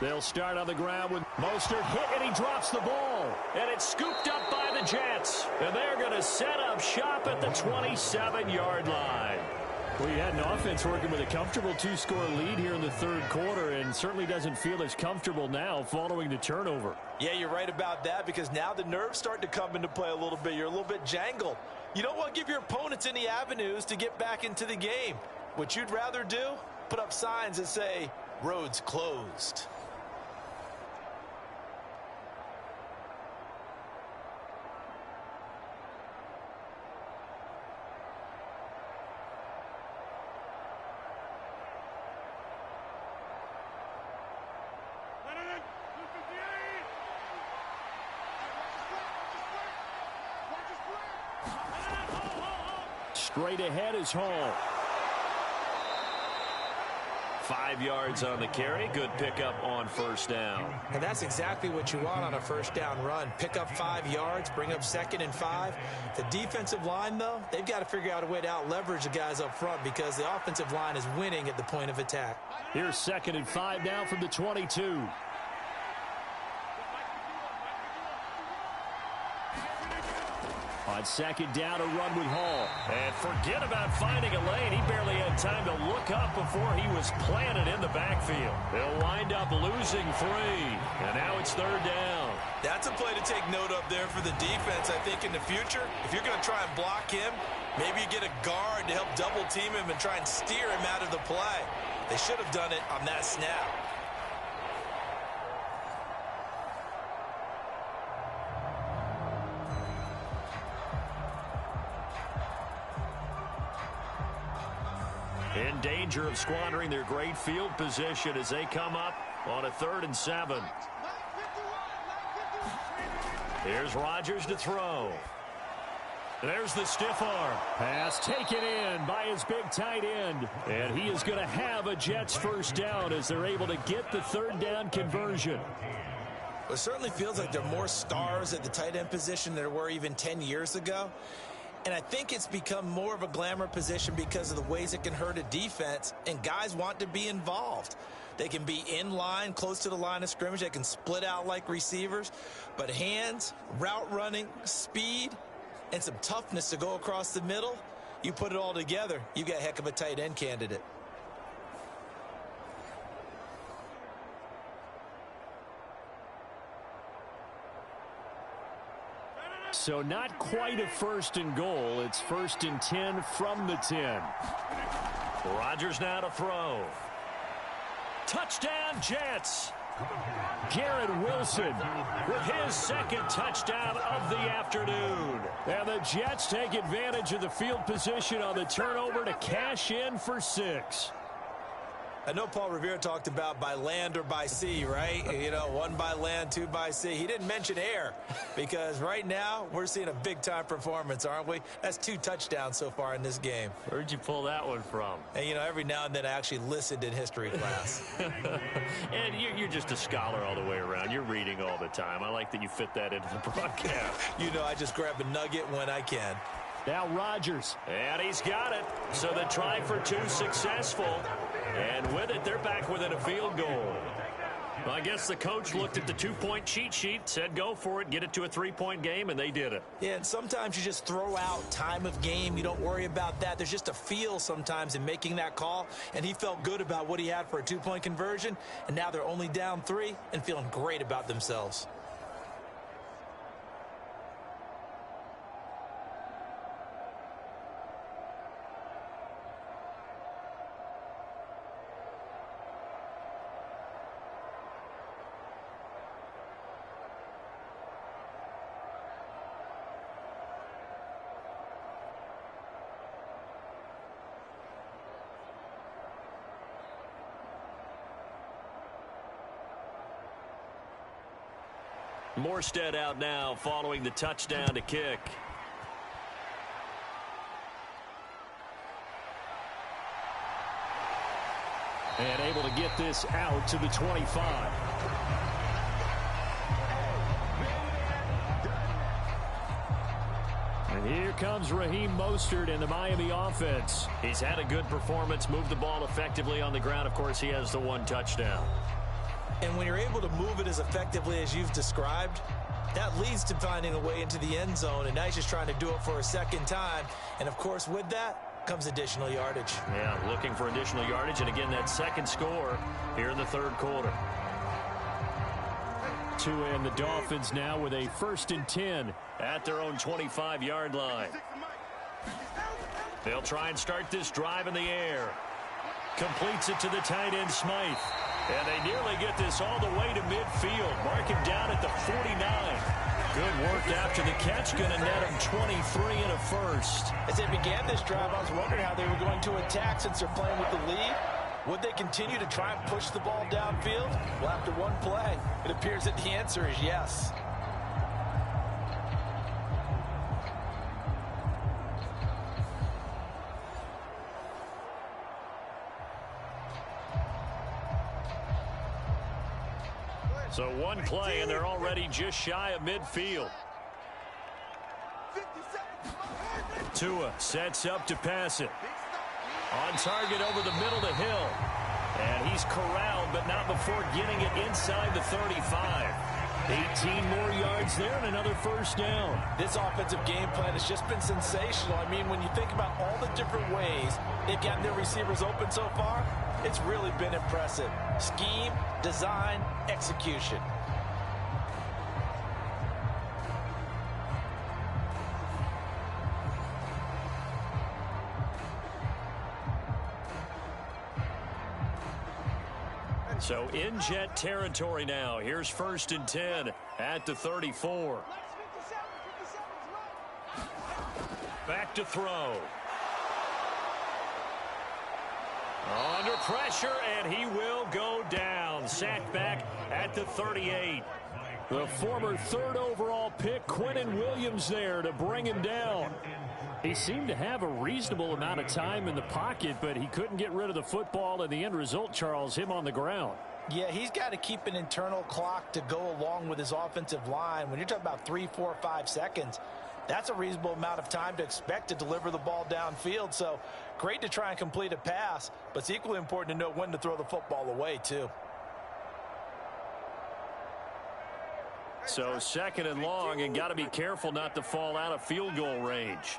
They'll start on the ground with Mostert hit, and he drops the ball. And it's scooped up by the Jets. And they're going to set up shop at the 27-yard line. Well, you had an offense working with a comfortable 2-score lead here in the 3rd quarter, and certainly doesn't feel as comfortable now following the turnover. Yeah, you're right about that, because now the nerves start to come into play a little bit. You're a little bit jangled. You don't want to give your opponents any avenues to get back into the game. What you'd rather do, put up signs that say, roads closed. Straight ahead is Hall. 5 yards on the carry. Good pickup on 1st down. And that's exactly what you want on a 1st down run. Pick up 5 yards, bring up 2nd and 5. The defensive line, though, they've got to figure out a way to out-leverage the guys up front, because the offensive line is winning at the point of attack. Here's 2nd and 5 now from the 22. On 2nd down, a run with Hall. And forget about finding a lane. He barely had time to look up before he was planted in the backfield. They'll wind up losing 3. And now it's 3rd down. That's a play to take note of there for the defense, I think, in the future. If you're going to try and block him, maybe you get a guard to help double team him and try and steer him out of the play. They should have done it on that snap. In danger of squandering their great field position as they come up on a 3rd and 7. Here's Rodgers to throw. There's the stiff arm. Pass taken in by his big tight end. And he is going to have a Jets 1st down as they're able to get the 3rd down conversion. Well, it certainly feels like there are more stars at the tight end position than there were even 10 years ago. And I think it's become more of a glamour position because of the ways it can hurt a defense, and guys want to be involved. They can be in line, close to the line of scrimmage. They can split out like receivers. But hands, route running, speed, and some toughness to go across the middle, you put it all together, you got a heck of a tight end candidate. So not quite a 1st and goal. It's 1st and 10 from the 10. Rodgers now to throw. Touchdown, Jets. Garrett Wilson with his 2nd touchdown of the afternoon. And the Jets take advantage of the field position on the turnover to cash in for 6. I know Paul Revere talked about by land or by sea, right? You know, 1 by land, 2 by sea. He didn't mention air, because right now we're seeing a big-time performance, aren't we? That's 2 touchdowns so far in this game. Where'd you pull that one from? And, you know, every now and then I actually listened in history class. And you're just a scholar all the way around. You're reading all the time. I like that you fit that into the broadcast. You know, I just grab a nugget when I can. Now Rodgers, and he's got it. So the try for 2 successful. And with it, they're back within a field goal. Well, I guess the coach looked at the two-point cheat sheet, said go for it, get it to a three-point game, and they did it. Yeah, and sometimes you just throw out time of game. You don't worry about that. There's just a feel sometimes in making that call, and he felt good about what he had for a two-point conversion, and now they're only down 3 and feeling great about themselves. Morstead out now following the touchdown to kick. And able to get this out to the 25. And here comes Raheem Mostert in the Miami offense. He's had a good performance, moved the ball effectively on the ground. Of course, he has the 1 touchdown. And when you're able to move it as effectively as you've described, that leads to finding a way into the end zone, and now he's just trying to do it for a second time. And, of course, with that comes additional yardage. Yeah, looking for additional yardage, and again, that second score here in the third quarter. Tua and the Dolphins now with a 1st and 10 at their own 25-yard line. They'll try and start this drive in the air. Completes it to the tight end, Smythe. And they nearly get this all the way to midfield. Mark him down at the 49. Good work after the catch. Going to net him 23 and a first. As they began this drive, I was wondering how they were going to attack since they're playing with the lead. Would they continue to try and push the ball downfield? Well, after one play, it appears that the answer is yes. So one play, and they're already just shy of midfield. Tua sets up to pass it. On target over the middle to Hill. And he's corralled, but not before getting it inside the 35. 18 more yards there and another first down. This offensive game plan has just been sensational. I mean, when you think about all the different ways they've gotten their receivers open so far, it's really been impressive. Scheme, design, execution. So in jet territory now. Here's 1st and 10 at the 34. Back to throw. Under pressure, and he will go down. Sacked back at the 38. The former 3rd overall pick, Quinnen Williams, there to bring him down. He seemed to have a reasonable amount of time in the pocket, but he couldn't get rid of the football, and the end result, Charles, him on the ground. Yeah, he's got to keep an internal clock to go along with his offensive line. When you're talking about 3, 4, 5 seconds, that's a reasonable amount of time to expect to deliver the ball downfield. So great to try and complete a pass, but it's equally important to know when to throw the football away, too. So 2nd and long, and got to be careful not to fall out of field goal range.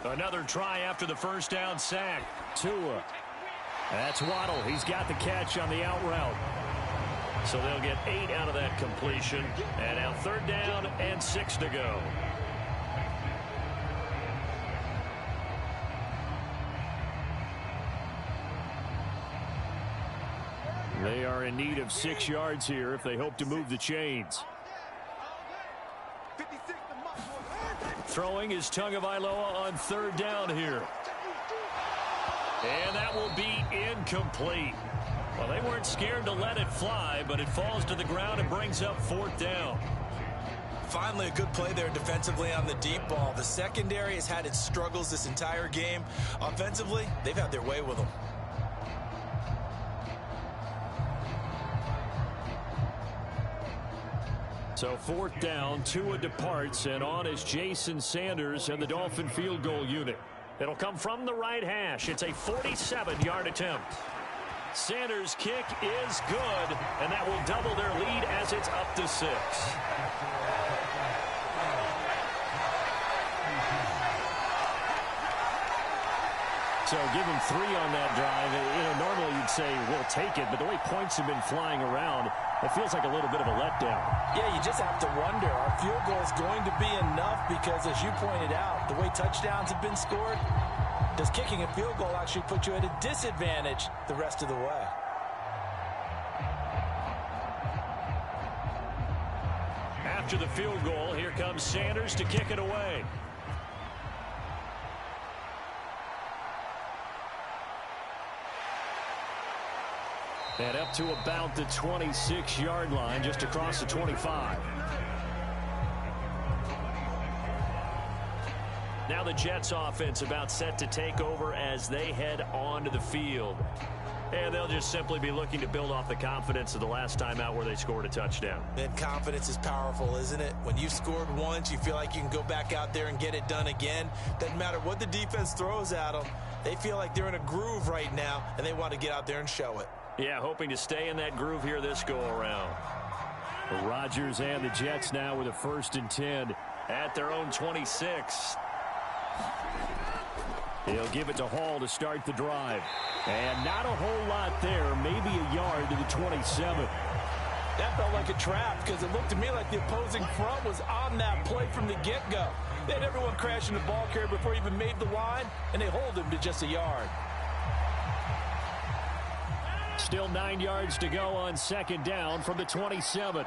Another try after the first down sack. Tua. That's Waddle. He's got the catch on the out route. So they'll get 8 out of that completion. And now 3rd down and 6 to go. They are in need of 6 yards here if they hope to move the chains. Throwing is Tagovailoa on 3rd down here. And that will be incomplete. Well, they weren't scared to let it fly, but it falls to the ground and brings up 4th down. Finally, a good play there defensively on the deep ball. The secondary has had its struggles this entire game. Offensively, they've had their way with them. So 4th down, Tua departs, and on is Jason Sanders and the Dolphin field goal unit. It'll come from the right hash. It's a 47-yard attempt. Sanders' kick is good, and that will double their lead as it's up to 6. So give him 3 on that drive. Normally you'd say we'll take it, but the way points have been flying around, it feels like a little bit of a letdown. Yeah, you just have to wonder, are field goals going to be enough? Because as you pointed out, the way touchdowns have been scored, does kicking a field goal actually put you at a disadvantage the rest of the way? After the field goal, here comes Sanders to kick it away. And up to about the 26-yard line, just across the 25. Now the Jets offense about set to take over as they head onto the field. And they'll just simply be looking to build off the confidence of the last time out where they scored a touchdown. And confidence is powerful, isn't it? When you've scored once, you feel like you can go back out there and get it done again. Doesn't matter what the defense throws at them. They feel like they're in a groove right now, and they want to get out there and show it. Yeah, hoping to stay in that groove here this go-around. Rodgers and the Jets now with a 1st and 10 at their own 26. He'll give it to Hall to start the drive. And not a whole lot there, maybe a yard to the 27. That felt like a trap because it looked to me like the opposing front was on that play from the get-go. They had everyone crashing the ball carrier before he even made the line, and they hold him to just a yard. Still 9 yards to go on 2nd down from the 27.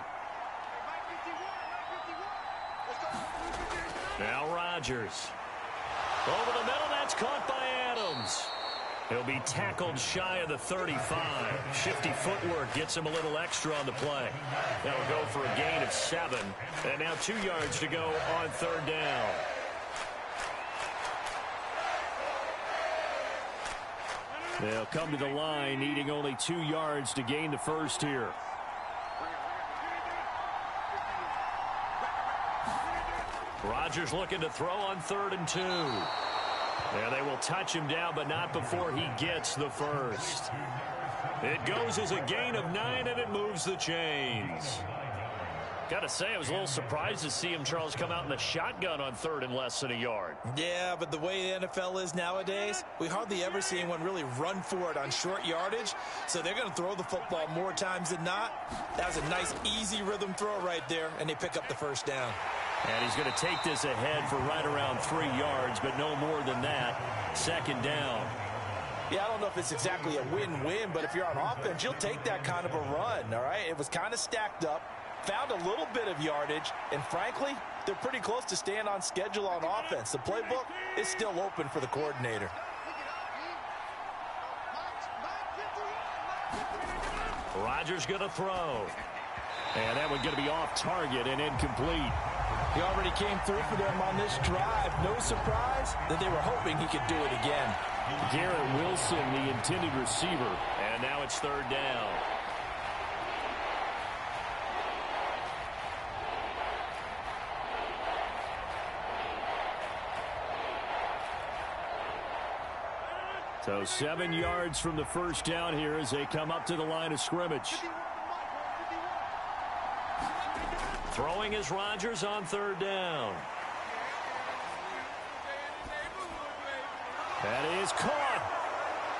Now Rodgers. Over the middle, that's caught by Adams. He'll be tackled shy of the 35. Shifty footwork gets him a little extra on the play. That'll go for a gain of 7. And now 2 yards to go on 3rd down. They'll come to the line, needing only 2 yards to gain the 1st here. Rodgers looking to throw on 3rd and 2. Yeah, they will touch him down, but not before he gets the 1st. It goes as a gain of 9, and it moves the chains. Got to say, I was a little surprised to see him, Charles, come out in the shotgun on 3rd and less than a yard. Yeah, but the way the NFL is nowadays, we hardly ever see anyone really run for it on short yardage. So they're going to throw the football more times than not. That was a nice, easy rhythm throw right there, and they pick up the 1st down. And he's going to take this ahead for right around 3 yards, but no more than that. 2nd down. Yeah, I don't know if it's exactly a win-win, but if you're on offense, you'll take that kind of a run, all right? It was kind of stacked up, found a little bit of yardage, and frankly, they're pretty close to staying on schedule on offense. The playbook is still open for the coordinator. Rodgers going to throw. And that one going to be off target and incomplete. He already came through for them on this drive. No surprise that they were hoping he could do it again. Garrett Wilson, the intended receiver. And now it's 3rd down. So 7 yards from the 1st down here as they come up to the line of scrimmage. Throwing is Rodgers on 3rd down. That is caught.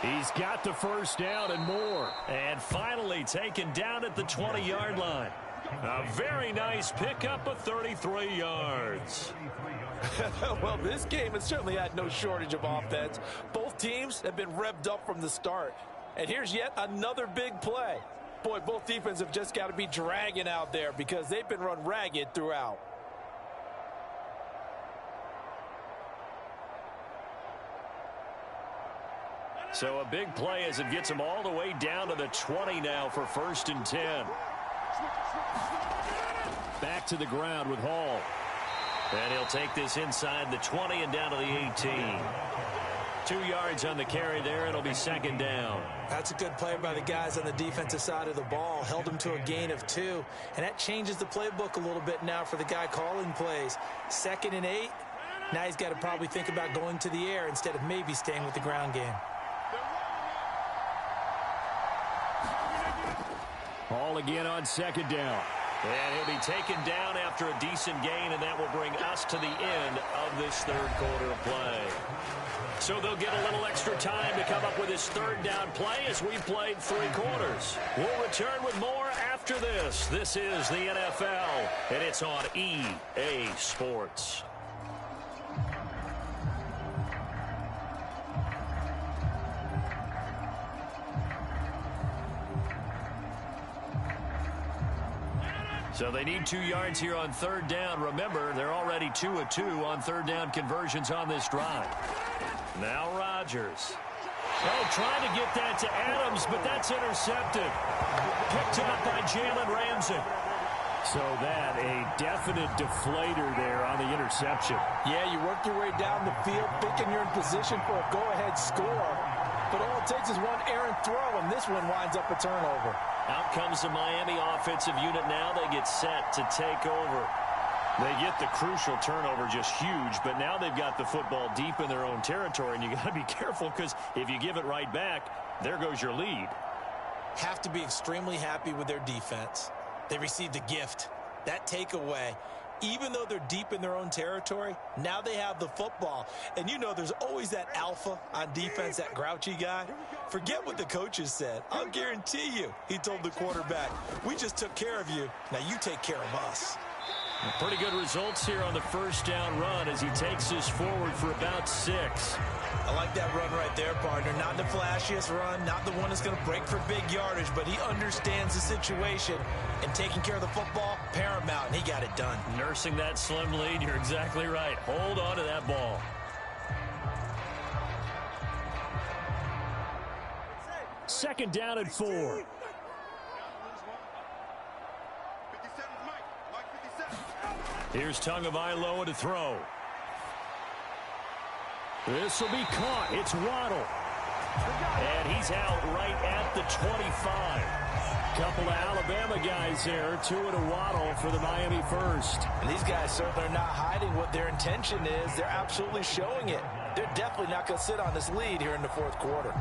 He's got the 1st down and more. And finally taken down at the 20-yard line. A very nice pickup of 33 yards. Well, this game has certainly had no shortage of offense. Both teams have been revved up from the start. And here's yet another big play. Boy, both defenses have just got to be dragging out there because they've been run ragged throughout. So a big play as it gets them all the way down to the 20 now for 1st and 10. Back to the ground with Hall. And he'll take this inside the 20 and down to the 18. 2 yards on the carry there. It'll be 2nd down. That's a good play by the guys on the defensive side of the ball. Held him to a gain of 2. And that changes the playbook a little bit now for the guy calling plays. 2nd and 8. Now he's got to probably think about going to the air instead of maybe staying with the ground game. Ball again on second down. And he'll be taken down after a decent gain, and that will bring us to the end of this third quarter of play. So they'll get a little extra time to come up with his third down play as we've played 3 quarters. We'll return with more after this. This is the NFL, and it's on EA Sports. So they need 2 yards here on third down. Remember, they're already 2 of 2 on third down conversions on this drive. Now Rodgers. Oh, trying to get that to Adams, but that's intercepted. Picked up by Jalen Ramsey. So that, a definite deflator there on the interception. Yeah, you work your way down the field, thinking you're in position for a go-ahead score. But all it takes is one errant throw, and this one winds up a turnover. Out comes the Miami offensive unit now. They get set to take over. They get the crucial turnover, just huge, but now they've got the football deep in their own territory, and you got to be careful because if you give it right back, there goes your lead. Have to be extremely happy with their defense. They received a gift. That takeaway, even though they're deep in their own territory, now they have the football. And you know there's always that alpha on defense, that grouchy guy. Forget what the coaches said. I'll guarantee you, he told the quarterback, we just took care of you. Now you take care of us. Pretty good results here on the first down run as he takes us forward for about 6. I like that run right there, partner. Not the flashiest run, not the one that's going to break for big yardage, but he understands the situation, and taking care of the football, paramount, and he got it done. Nursing that slim lead, you're exactly right. Hold on to that ball. Second down and 4. Here's Tagovailoa to throw. This will be caught. It's Waddle. And he's out right at the 25. Couple of Alabama guys there. 2 and a Waddle for the Miami first. And these guys certainly are not hiding what their intention is. They're absolutely showing it. They're definitely not going to sit on this lead here in the fourth quarter.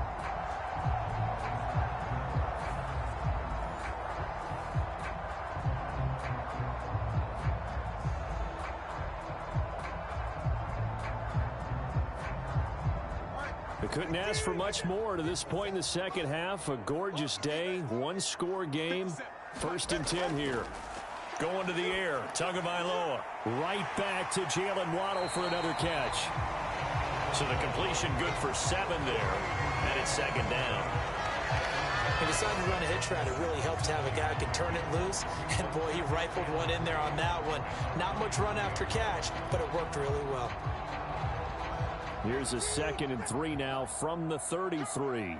They couldn't ask for much more to this point in the second half. A gorgeous day, 1-score game. First and 10 here. Going to the air, Tagovailoa. Right back to Jalen Waddle for another catch. So the completion good for 7 there. And it's second down. He decided to run a hitch route. It really helped to have a guy who can turn it loose. And, boy, he rifled one in there on that one. Not much run after catch, but it worked really well. Here's a second and 3 now from the 33.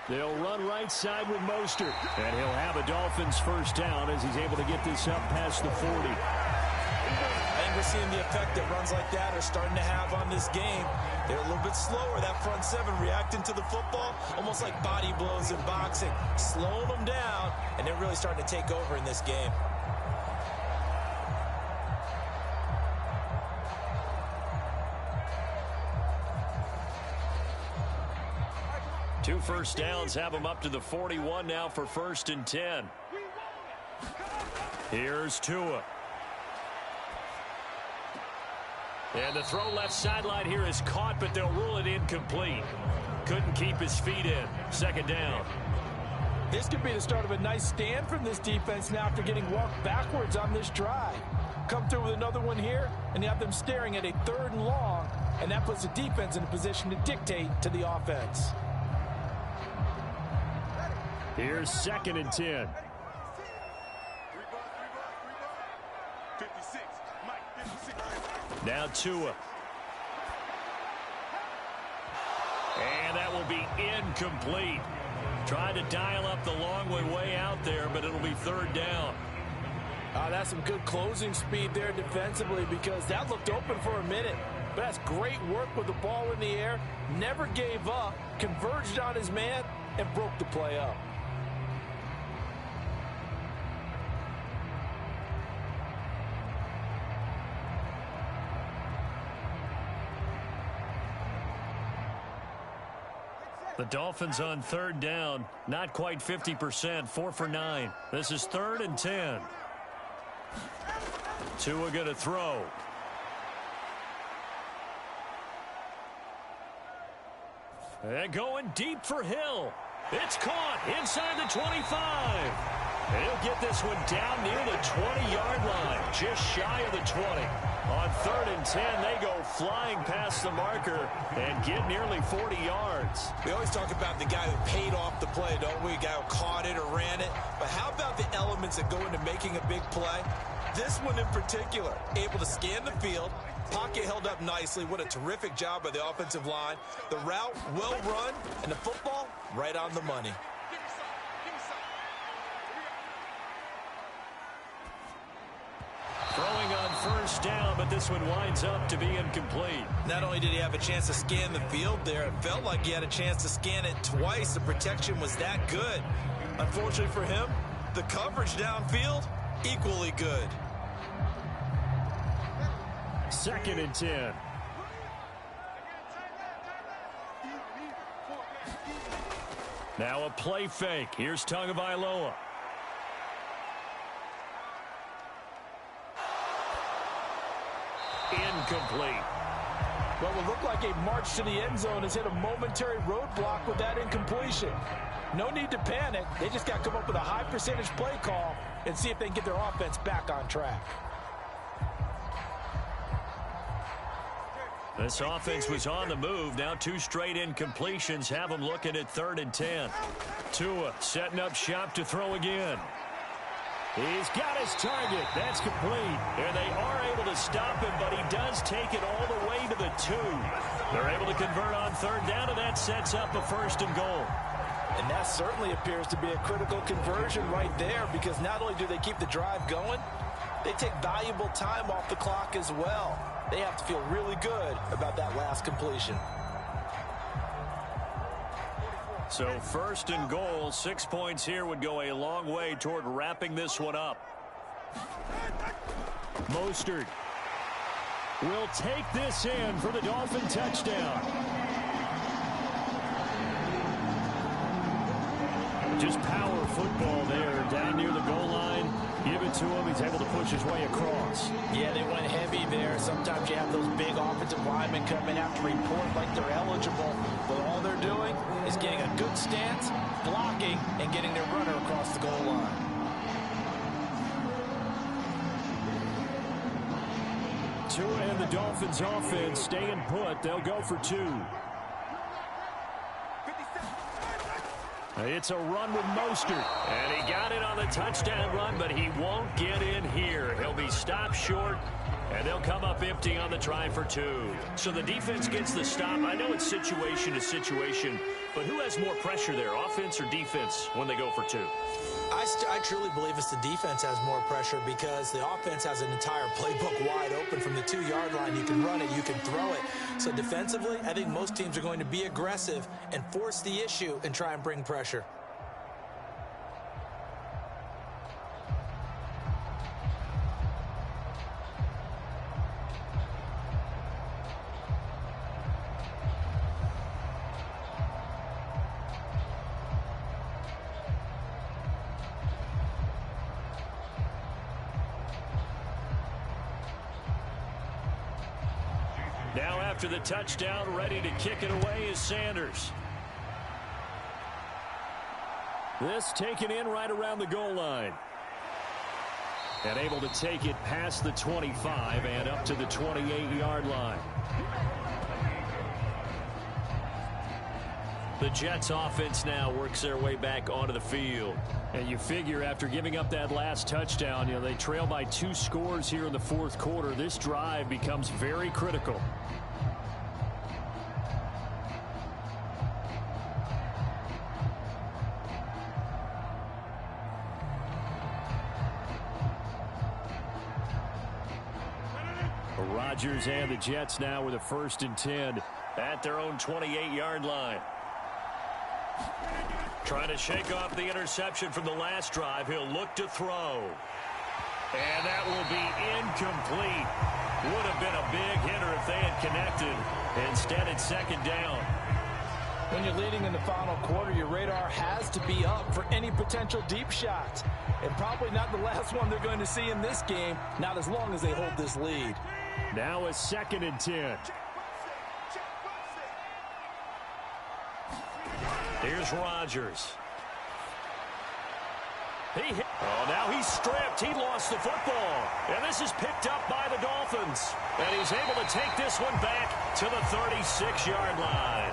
They'll run right side with Mostert. And he'll have a Dolphins first down as he's able to get this up past the 40. I think we're seeing the effect that runs like that are starting to have on this game. They're a little bit slower, that front 7 reacting to the football, almost like body blows in boxing, slowing them down, and they're really starting to take over in this game. 2 first downs have them up to the 41 now for first and 10. Here's Tua. And the throw left sideline here is caught, but they'll rule it incomplete. Couldn't keep his feet in. Second down. This could be the start of a nice stand from this defense now after getting walked backwards on this drive. Come through with another one here, and you have them staring at a 3rd and long, and that puts the defense in a position to dictate to the offense. Here's second and 10. 56. Mike, 56. Now Tua. And that will be incomplete. Trying to dial up the long way out there, but it'll be 3rd down. That's some good closing speed there defensively because that looked open for a minute. But that's great work with the ball in the air. Never gave up, converged on his man, and broke the play up. The Dolphins on third down, not quite 50%, 4 for 9. This is 3rd and 10. Tua going to throw. And going deep for Hill. It's caught inside the 25. And he'll get this one down near the 20-yard line, just shy of the 20. On 3rd and 10, they go flying past the marker and get nearly 40 yards. We always talk about the guy who paid off the play, don't we? A guy who caught it or ran it. But how about the elements that go into making a big play? This one in particular, able to scan the field, pocket held up nicely. What a terrific job by the offensive line. The route well run, and the football right on the money. Throwing on 1st down, but this one winds up to be incomplete. Not only did he have a chance to scan the field there, it felt like he had a chance to scan it twice. The protection was that good. Unfortunately for him, the coverage downfield, equally good. 2nd and 10. Now a play fake. Here's Tagovailoa. Incomplete. What would look like a march to the end zone has hit a momentary roadblock with that incompletion. No need to panic. They just got to come up with a high percentage play call and see if they can get their offense back on track. This offense was on the move. Now 2 straight incompletions have them looking at 3rd and 10. Tua setting up shop to throw again. He's got his target. That's complete. And they are able to stop him, but he does take it all the way to the 2. They're able to convert on 3rd down, and that sets up a 1st and goal. And that certainly appears to be a critical conversion right there, because not only do they keep the drive going, they take valuable time off the clock as well. They have to feel really good about that last completion. So 1st and goal, 6 points here would go a long way toward wrapping this one up. Mostert will take this in for the Dolphin touchdown. Just power football there down near the goal line. Give it to him. He's able to push his way across. Yeah, they went heavy there. Sometimes you have those big offensive linemen come in, have to report like they're eligible. But all they're doing is getting a good stance, blocking, and getting their runner across the goal line. Tua and the Dolphins offense staying put. They'll go for 2. It's a run with Mostert. And he got it on the touchdown run, but he won't get in here. He'll be stopped short, and they'll come up empty on the try for 2. So the defense gets the stop. I know it's situation to situation, but who has more pressure there, offense or defense, when they go for 2? I truly believe it's the defense has more pressure, because the offense has an entire playbook wide open from the 2-yard line. You can run it, you can throw it. So defensively, I think most teams are going to be aggressive and force the issue and try and bring pressure. Now after the touchdown, ready to kick it away is Sanders. This taken in right around the goal line. And able to take it past the 25 and up to the 28-yard line. The Jets offense now works their way back onto the field. And you figure after giving up that last touchdown, they trail by 2 scores here in the 4th quarter. This drive becomes very critical. Rodgers and the Jets now with a 1st and 10 at their own 28-yard line. Trying to shake off the interception from the last drive. He'll look to throw. And that will be incomplete. Would have been a big hitter if they had connected. Instead, it's 2nd down. When you're leading in the final quarter, your radar has to be up for any potential deep shots. And probably not the last one they're going to see in this game, not as long as they hold this lead. Now a 2nd and 10. Here's Rodgers. Oh, now he's stripped. He lost the football. And this is picked up by the Dolphins. And he's able to take this one back to the 36-yard line.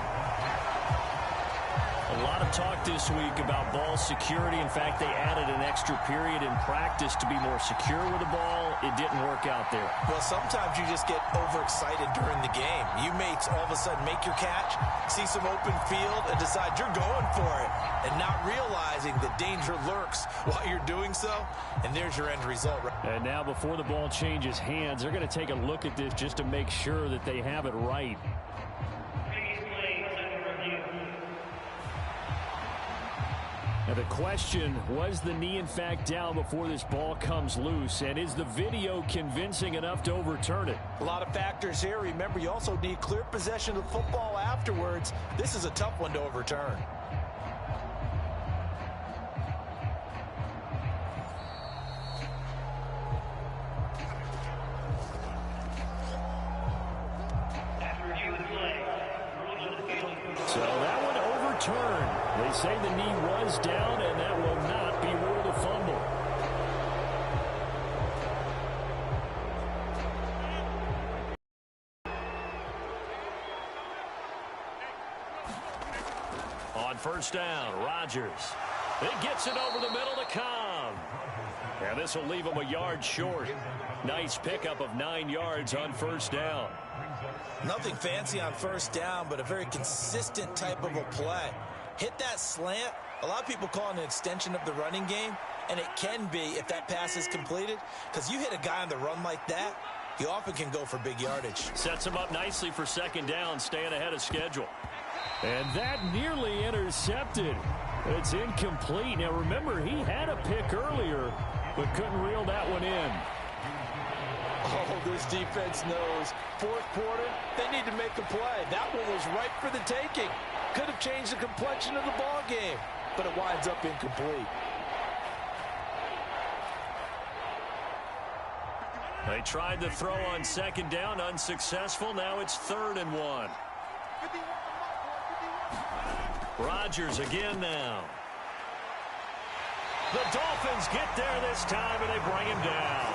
A lot of talk this week about ball security. In fact, they added an extra period in practice to be more secure with the ball. It didn't work out there. Well, sometimes you just get overexcited during the game. You may all of a sudden make your catch, see some open field, and decide you're going for it, and not realizing that danger lurks while you're doing so, and there's your end result. And now before the ball changes hands, they're going to take a look at this just to make sure that they have it right. Now the question, was the knee in fact down before this ball comes loose? And is the video convincing enough to overturn it? A lot of factors here. Remember, you also need clear possession of the football afterwards. This is a tough one to overturn. So that one overturned. They say the knee was down, and that will not be ruled a fumble. On 1st down, Rodgers. It gets it over the middle to Cobb. And this will leave him a yard short. Nice pickup of 9 yards on 1st down. Nothing fancy on 1st down, but a very consistent type of a play. Hit that slant. A lot of people call it an extension of the running game, and it can be if that pass is completed, because you hit a guy on the run like that, he often can go for big yardage. Sets him up nicely for 2nd down, staying ahead of schedule. And that nearly intercepted. It's incomplete. Now remember, he had a pick earlier, but couldn't reel that one in. Oh, this defense knows. 4th quarter, they need to make a play. That one was ripe for the taking. Could have changed the complexion of the ball game, but it winds up incomplete. They tried to throw on 2nd down, unsuccessful. Now it's 3rd and 1. Rodgers again now. The Dolphins get there this time, and they bring him down.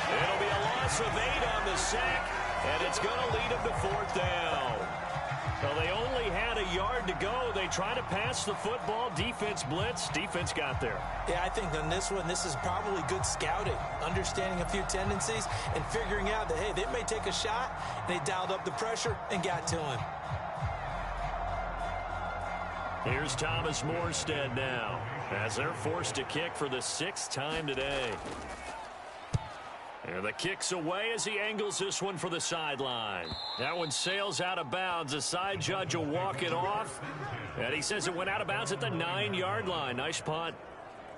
It'll be a loss of 8 on the sack, and it's going to lead them to 4th down. Well, they only had a yard to go. They try to pass the football. Defense blitz. Defense got there. Yeah, I think on this one, this is probably good scouting, understanding a few tendencies, and figuring out that, hey, they may take a shot, and they dialed up the pressure and got to him. Here's Thomas Morstead now, as they're forced to kick for the 6th time today. And the kick's away as he angles this one for the sideline. That one sails out of bounds. The side judge will walk it off. And he says it went out of bounds at the 9-yard line. Nice punt.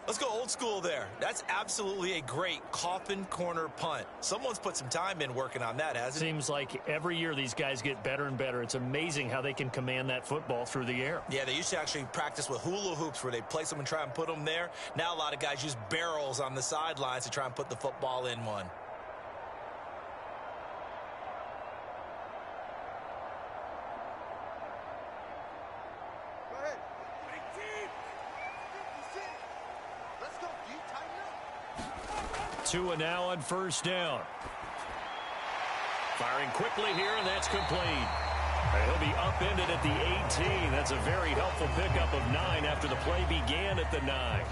Let's go old school there. That's absolutely a great coffin corner punt. Someone's put some time in working on that, hasn't it? Seems like every year these guys get better and better. It's amazing how they can command that football through the air. Yeah, they used to actually practice with hula hoops where they place them and try and put them there. Now a lot of guys use barrels on the sidelines to try and put the football in one. Tua now on 1st down. Firing quickly here, and that's complete. And he'll be upended at the 18. That's a very helpful pickup of 9 after the play began at the 9.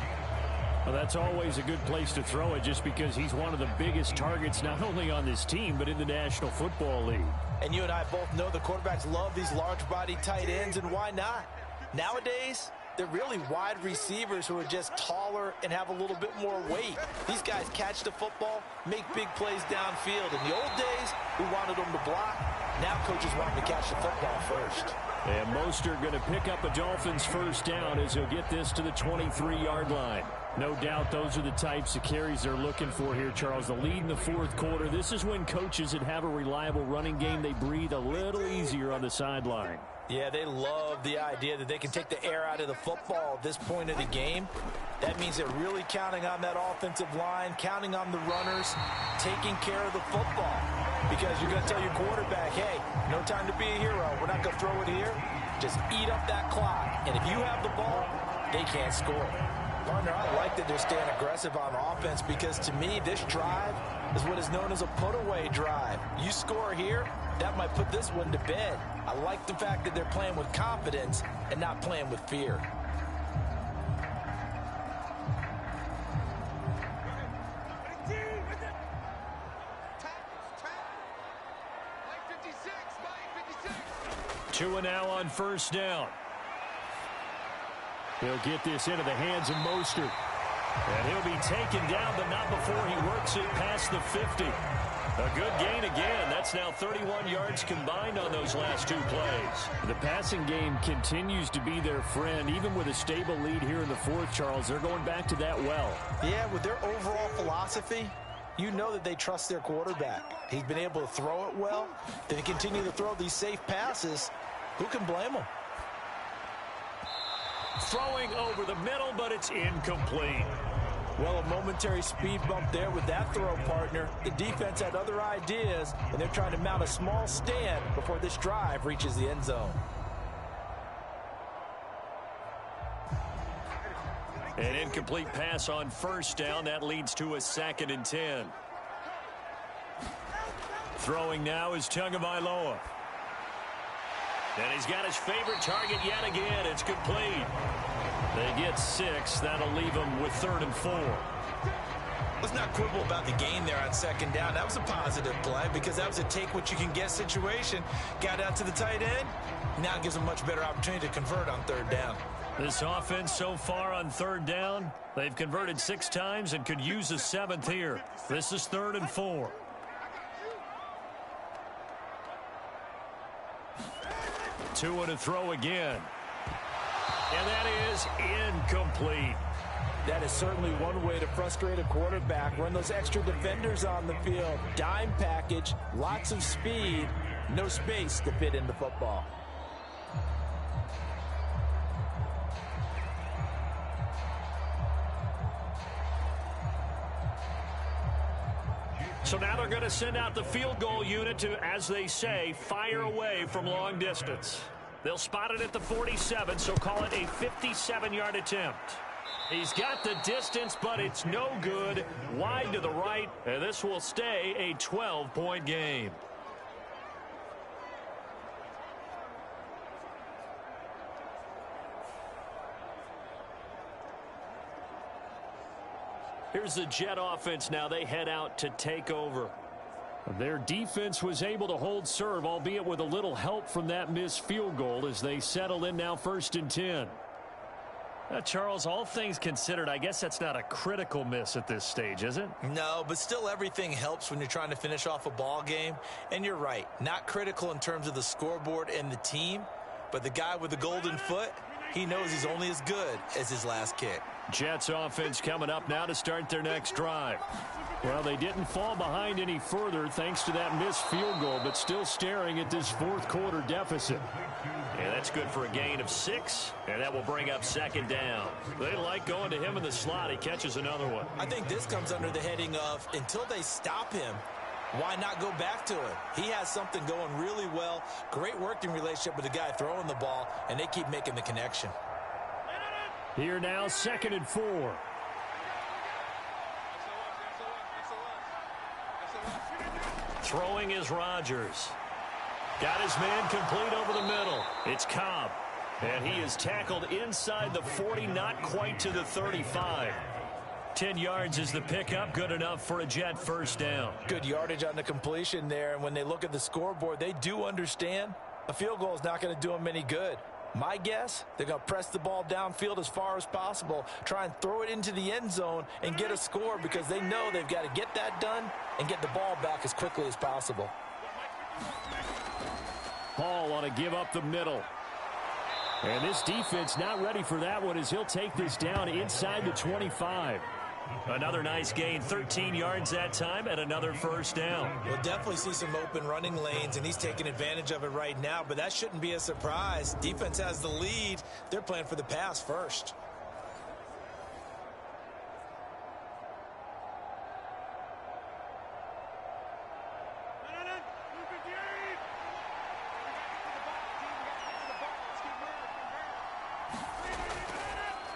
Well, that's always a good place to throw it just because he's one of the biggest targets not only on this team but in the National Football League. And you and I both know the quarterbacks love these large-body tight ends, and why not? Nowadays, they're really wide receivers who are just taller and have a little bit more weight. These guys catch the football, make big plays downfield. In the old days, we wanted them to block. Now coaches want them to catch the football first. And Mostert going to pick up a Dolphins 1st down as he'll get this to the 23-yard line. No doubt those are the types of carries they're looking for here, Charles. The lead in the fourth quarter. This is when coaches that have a reliable running game, they breathe a little easier on the sideline. Yeah, they love the idea that they can take the air out of the football at this point of the game. That means they're really counting on that offensive line, counting on the runners, taking care of the football. Because you're going to tell your quarterback, hey, no time to be a hero. We're not going to throw it here. Just eat up that clock. And if you have the ball, they can't score. Partner, I like that they're staying aggressive on offense because to me, this drive is what is known as a put-away drive. You score here, that might put this one to bed. I like the fact that they're playing with confidence and not playing with fear. Two and now on first down. He'll get this into the hands of Mostert. And he'll be taken down, but not before he works it past the 50. A good gain again. That's now 31 yards combined on those last two plays. The passing game continues to be their friend. Even with a stable lead here in the fourth, Charles, they're going back to that well. Yeah, with their overall philosophy, you know that they trust their quarterback. He's been able to throw it well. They continue to throw these safe passes. Who can blame them? Throwing over the middle, but it's incomplete. Well, a momentary speed bump there with that throw, partner. The defense had other ideas, and they're trying to mount a small stand before this drive reaches the end zone. An incomplete pass on first down. That leads to a 2nd and 10. Throwing now is Tagovailoa. And he's got his favorite target yet again. It's complete. They get 6. That'll leave them with 3rd and 4. Let's not quibble about the gain there on 2nd down. That was a positive play because that was a take-what-you-can-get situation. Got out to the tight end. Now it gives them a much better opportunity to convert on 3rd down. This offense so far on 3rd down, they've converted 6 times and could use a 7th here. This is 3rd and 4. Two and a throw again. And that is incomplete. That is certainly one way to frustrate a quarterback. Run those extra defenders on the field. Dime package, lots of speed, no space to fit in the football. So now they're going to send out the field goal unit to, as they say, fire away from long distance. They'll spot it at the 47, so call it a 57-yard attempt. He's got the distance, but it's no good. Wide to the right, and this will stay a 12-point game. Here's the Jet offense now. They head out to take over. Their defense was able to hold serve, albeit with a little help from that missed field goal as they settle in now 1st and 10. Charles, all things considered, I guess that's not a critical miss at this stage, is it? No, but still everything helps when you're trying to finish off a ball game. And you're right, not critical in terms of the scoreboard and the team, but the guy with the golden foot, he knows he's only as good as his last kick. Jets offense coming up now to start their next drive. Well, they didn't fall behind any further thanks to that missed field goal, but still staring at this fourth quarter deficit. And that's good for a gain of 6, and that will bring up 2nd down. They like going to him in the slot. He catches another one. I think this comes under the heading of until they stop him, why not go back to it? He has something going really well. Great working relationship with the guy throwing the ball, and they keep making the connection. Here now, 2nd and 4. Throwing is Rodgers. Got his man complete over the middle. It's Cobb. And he is tackled inside the 40, not quite to the 35. 10 yards is the pickup. Good enough for a Jet 1st down. Good yardage on the completion there. And when they look at the scoreboard, they do understand a field goal is not going to do them any good. My guess, they're going to press the ball downfield as far as possible, try and throw it into the end zone and get a score because they know they've got to get that done and get the ball back as quickly as possible. Ball on a give up the middle. And this defense not ready for that one as he'll take this down inside the 25. Another nice gain, 13 yards that time, and another first down. We'll definitely see some open running lanes, and he's taking advantage of it right now, but that shouldn't be a surprise. Defense has the lead. They're playing for the pass first.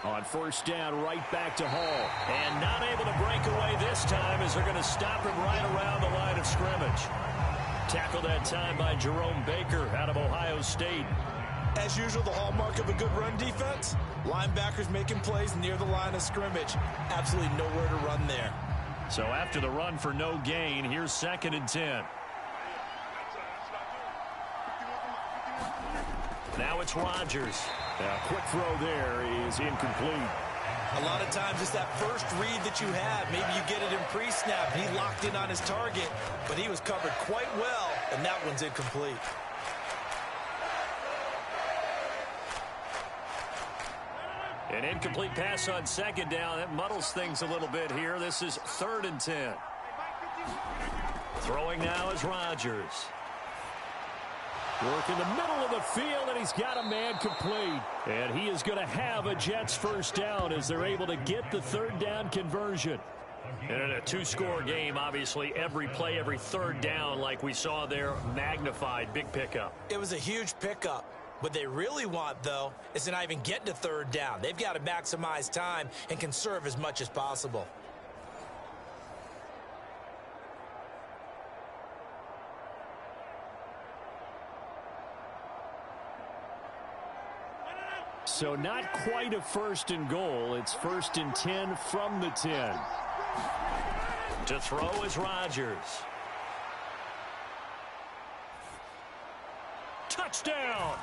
On first down, right back to Hall. And not able to break away this time as they're going to stop him right around the line of scrimmage. Tackled that time by Jerome Baker out of Ohio State. As usual, the hallmark of a good run defense, linebackers making plays near the line of scrimmage. Absolutely nowhere to run there. So after the run for no gain, here's 2nd and 10. Now it's Rodgers. A quick throw there is incomplete. A lot of times it's that first read that you have. Maybe you get it in pre-snap. He locked in on his target, but he was covered quite well, and that one's incomplete. An incomplete pass on 2nd down. That muddles things a little bit here. This is 3rd and 10. Throwing now is Rodgers. Work in the middle of the field, and he's got a man complete. And he is going to have a Jets first down as they're able to get the 3rd down conversion. And in a 2-score game, obviously, every play, every 3rd down, like we saw there, magnified. Big pickup. It was a huge pickup. What they really want, though, is to not even get to 3rd down. They've got to maximize time and conserve as much as possible. So not quite a 1st and goal. It's 1st and 10 from the 10. To throw is Rodgers. Touchdown!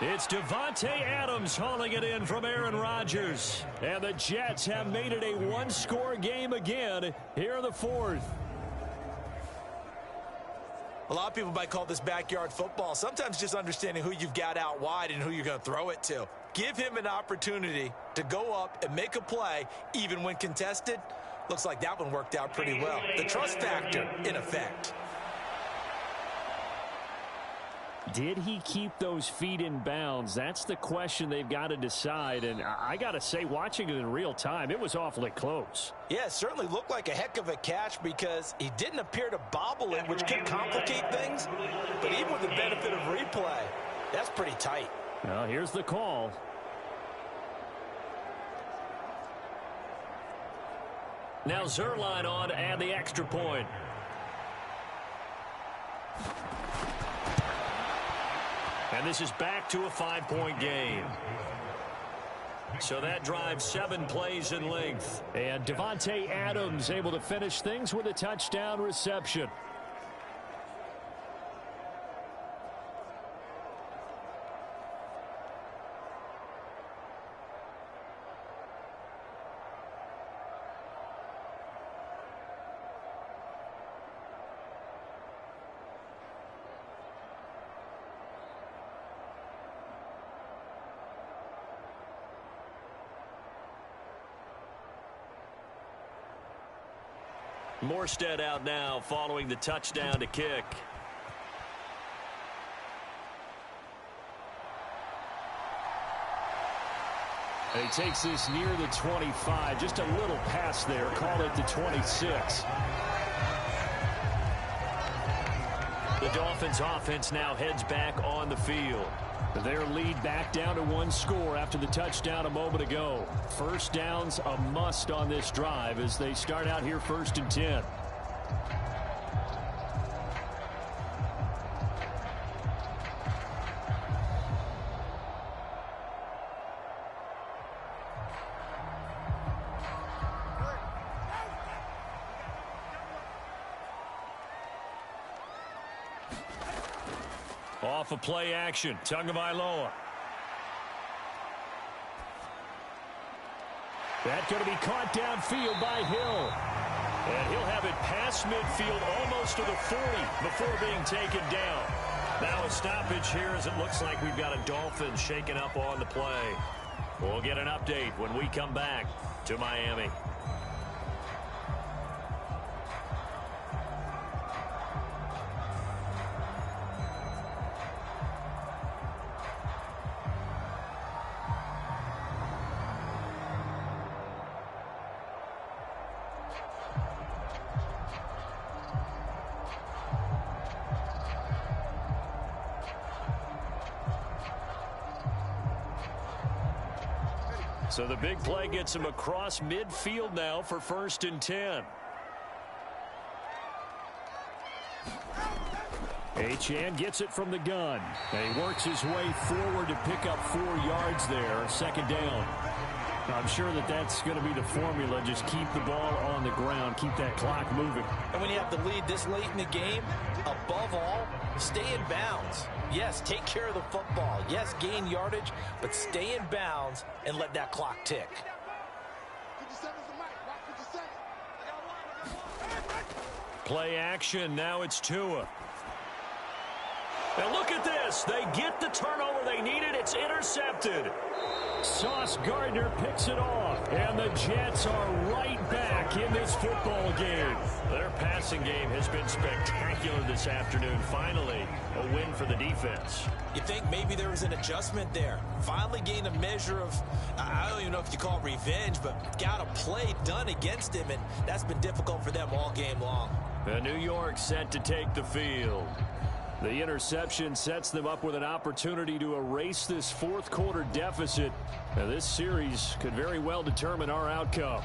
It's Davante Adams hauling it in from Aaron Rodgers. And the Jets have made it a 1-score game again here in the 4th. A lot of people might call this backyard football. Sometimes just understanding who you've got out wide and who you're going to throw it to. Give him an opportunity to go up and make a play, even when contested. Looks like that one worked out pretty well. The trust factor in effect. Did he keep those feet in bounds? That's the question they've got to decide. And I got to say, watching it in real time, it was awfully close. Yeah, it certainly looked like a heck of a catch because he didn't appear to bobble it, which could complicate things. But even with the benefit of replay, that's pretty tight. Well, here's the call. Now Zerline on to add the extra point. And this is back to a 5-point game. So that drives 7 plays in length. And Davante Adams able to finish things with a touchdown reception. Morstead out now following the touchdown to kick. And he takes this near the 25. Just a little pass there. Call it the 26. The Dolphins offense now heads back on the field. Their lead back down to 1 score after the touchdown a moment ago. First down's a must on this drive as they start out here 1st and 10. Off a play action, Tagovailoa. That's going to be caught downfield by Hill. And he'll have it past midfield almost to the 40 before being taken down. Now a stoppage here as it looks like we've got a Dolphins shaking up on the play. We'll get an update when we come back to Miami. So the big play gets him across midfield now for 1st and 10. Achane gets it from the gun. And he works his way forward to pick up 4 yards there. 2nd down. I'm sure that that's going to be the formula. Just keep the ball on the ground. Keep that clock moving. And when you have the lead this late in the game, above all, stay in bounds. Yes, take care of the football. Yes, gain yardage, but stay in bounds and let that clock tick. Play action. Now it's Tua. And look at this. They get the turnover they needed. It's intercepted. Sauce Gardner picks it off. And the Jets are right back in this football game. Their passing game has been spectacular this afternoon. Finally, a win for the defense. You think maybe there was an adjustment there. Finally gained a measure of, I don't even know if you call it revenge, but got a play done against him, and that's been difficult for them all game long. And New York set to take the field. The interception sets them up with an opportunity to erase this 4th quarter deficit. Now, this series could very well determine our outcome.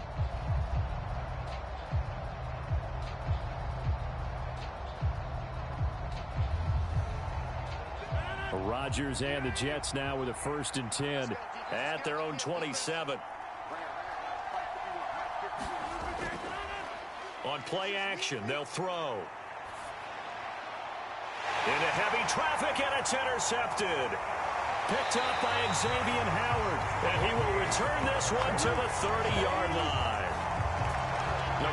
Rodgers and the Jets now with a 1st and 10 at their own 27. On play action, they'll throw. Into heavy traffic, and it's intercepted. Picked up by Xavier Howard, and he will return this one to the 30-yard line.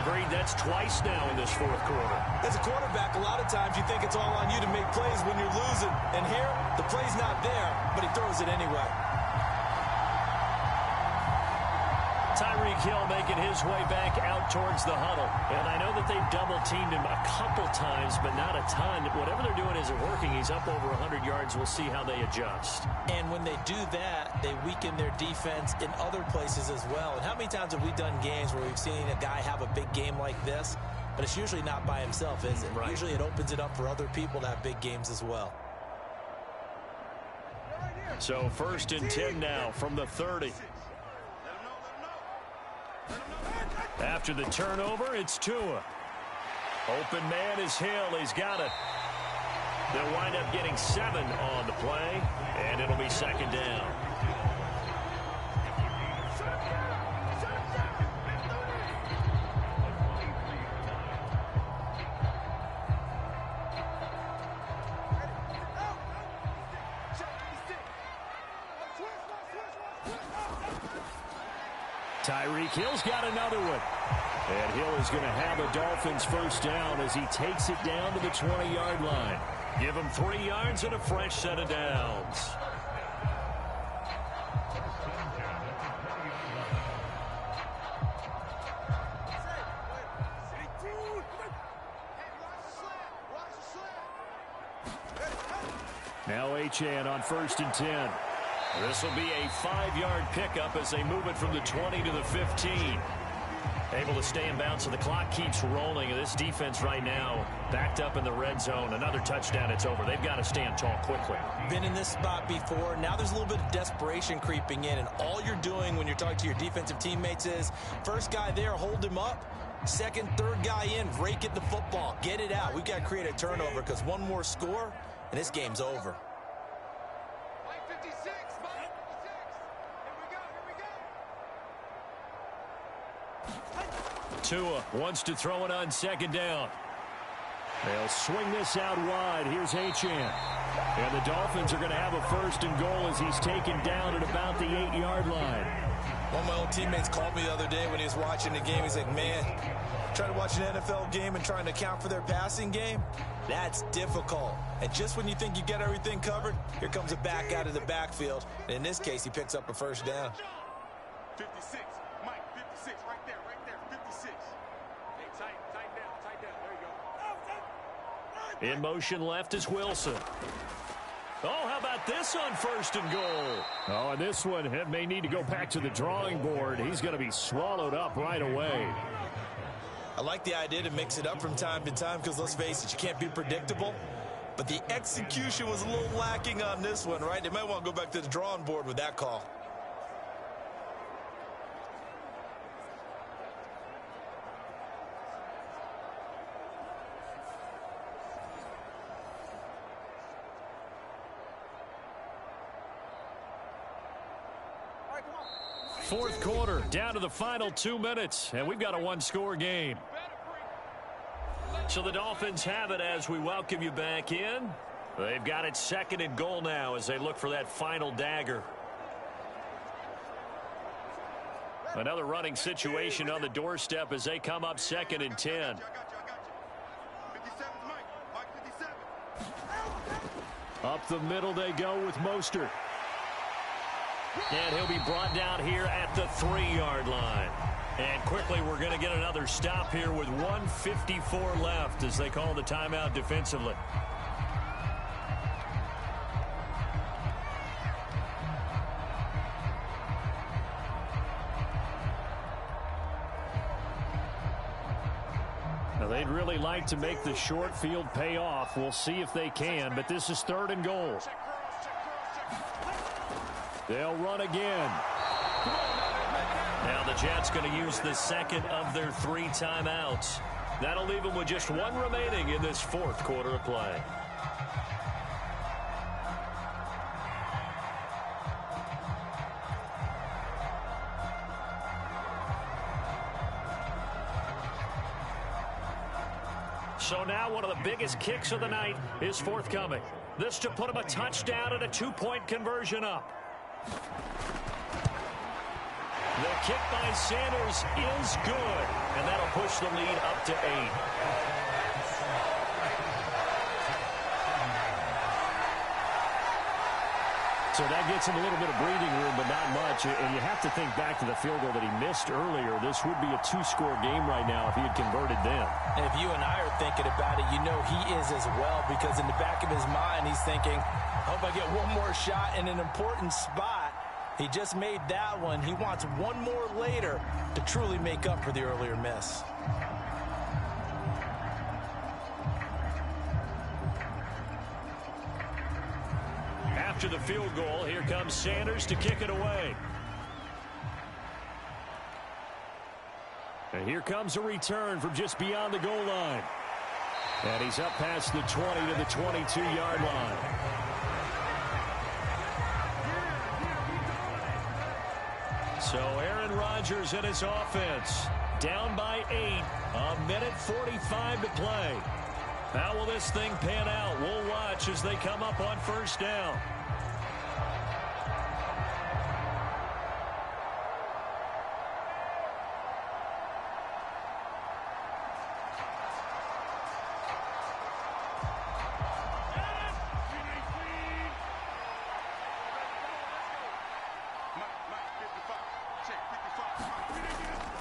Agreed, that's twice now in this 4th quarter. As a quarterback, a lot of times you think it's all on you to make plays when you're losing. And here, the play's not there, but he throws it anyway. Tyreek Hill making his way back out towards the huddle. And I know that they've double-teamed him a couple times, but not a ton. Whatever they're doing isn't working. He's up over 100 yards. We'll see how they adjust. And when they do that, they weaken their defense in other places as well. And how many times have we done games where we've seen a guy have a big game like this? But it's usually not by himself, is it? Right. Usually it opens it up for other people to have big games as well. So 1st and 10 now from the 30. After the turnover, it's Tua. Open man is Hill. He's got it. They'll wind up getting 7 on the play, and it'll be 2nd down. Tyreek Hill's got another one. And Hill is going to have a Dolphins 1st down as he takes it down to the 20-yard line. Give him 3 yards and a fresh set of downs. Now Achane on 1st and 10. This will be a 5-yard pickup as they move it from the 20 to the 15. Able to stay in bounds, so the clock keeps rolling. And this defense right now backed up in the red zone. Another touchdown, it's over. They've got to stand tall quickly. Been in this spot before. Now there's a little bit of desperation creeping in. And all you're doing when you're talking to your defensive teammates is, first guy there, hold him up. Second, third guy in, rake at the football. Get it out. We've got to create a turnover because one more score, and this game's over. Tua wants to throw it on 2nd down. They'll swing this out wide. Here's Achane. And the Dolphins are going to have a 1st and goal as he's taken down at about the 8-yard line. One of my old teammates called me the other day when he was watching the game. He's like, man, trying to watch an NFL game and trying to account for their passing game, that's difficult. And just when you think you get everything covered, here comes a back out of the backfield. And in this case, he picks up a first down. 56. Mike, 56. Right there, 56. Hey, tight down. There you go. In motion left is Wilson. Oh, how about this on 1st and goal? Oh, and this one may need to go back to the drawing board. He's going to be swallowed up right away. I like the idea to mix it up from time to time because, let's face it, you can't be predictable. But the execution was a little lacking on this one, right? They might want to go back to the drawing board with that call. Fourth quarter, down to the final 2 minutes, and we've got a one-score game. So the Dolphins have it as we welcome you back in. They've got it 2nd and goal now as they look for that final dagger. Another running situation on the doorstep as they come up 2nd and 10. Up the middle they go with Mostert. And he'll be brought down here at the 3-yard line. And quickly we're going to get another stop here with 1:54 left as they call the timeout defensively. Now they'd really like to make the short field pay off. We'll see if they can, but this is 3rd and goal. They'll run again. Now the Jets going to use the 2nd of their 3 timeouts. That'll leave them with just 1 remaining in this 4th quarter of play. So now one of the biggest kicks of the night is forthcoming. This to put them a touchdown and a 2-point conversion up. The kick by Sanders is good, and that'll push the lead up to 8. So that gets him a little bit of breathing room, but not much. And you have to think back to the field goal that he missed earlier. This would be a 2-score game right now if he had converted then. And if you and I are thinking about it, you know he is as well, because in the back of his mind, he's thinking, I hope I get one more shot in an important spot. He just made that one. He wants one more later to truly make up for the earlier miss. After the field goal, here comes Sanders to kick it away. And here comes a return from just beyond the goal line. And he's up past the 20 to the 22-yard line. So Aaron Rodgers and his offense down by 8, 1:45 to play. How will this thing pan out? We'll watch as they come up on 1st down.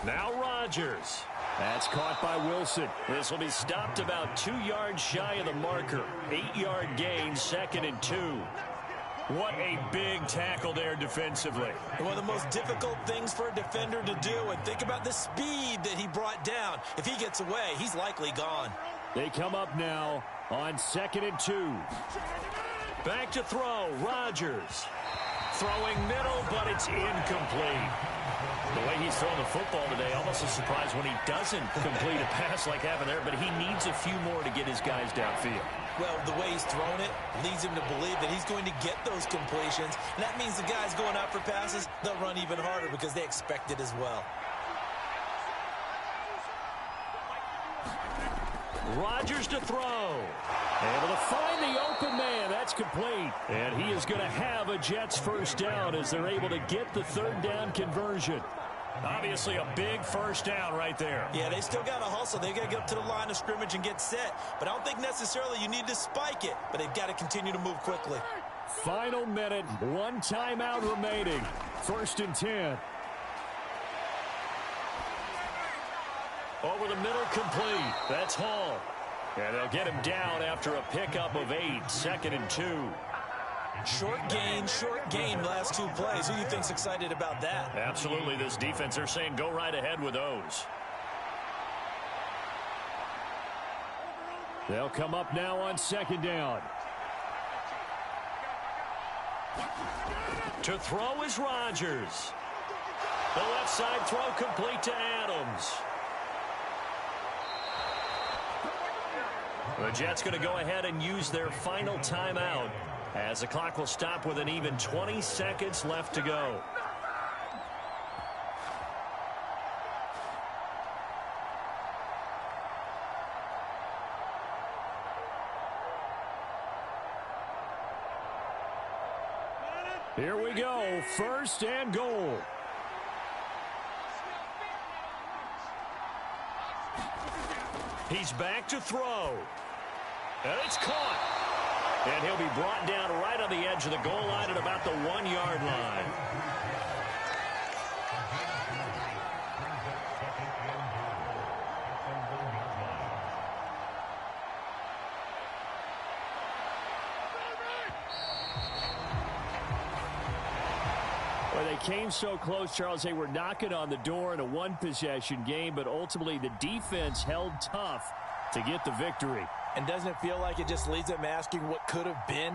Now Rodgers. That's caught by Wilson. This will be stopped about 2 yards shy of the marker. 8-yard gain, 2nd and 2. What a big tackle there defensively. One of the most difficult things for a defender to do, and think about the speed that he brought down. If he gets away, he's likely gone. They come up now on 2nd and 2. Back to throw, Rodgers. Throwing middle, but it's incomplete. The way he's throwing the football today, almost a surprise when he doesn't complete a pass like happened there, but he needs a few more to get his guys downfield. Well, the way he's thrown it leads him to believe that he's going to get those completions, and that means the guys going out for passes, they'll run even harder because they expect it as well. Rodgers to throw. Able to find the open man. That's complete. And he is going to have a Jets first down as they're able to get the third down conversion. Obviously a big first down right there. Yeah, they still got to hustle. They got to get up to the line of scrimmage and get set. But I don't think necessarily you need to spike it. But they've got to continue to move quickly. Final minute, one timeout remaining. 1st and 10. Over the middle, complete. That's Hall. And they'll get him down after a pickup of 8. 2nd and 2. Short gain last 2 plays. Who do you think's excited about that? Absolutely, this defense, they're saying go right ahead with those. They'll come up now on 2nd down. To throw is Rodgers. The left side throw complete to Adams. The Jets going to go ahead and use their final timeout as the clock will stop with an even 20 seconds left to go. Here we go, 1st and goal. He's back to throw. And it's caught. And he'll be brought down right on the edge of the goal line at about the 1-yard line. Well, they came so close, Charles. They were knocking on the door in a one-possession game, but ultimately the defense held tough to get the victory. And doesn't it feel like it just leaves them asking what could have been?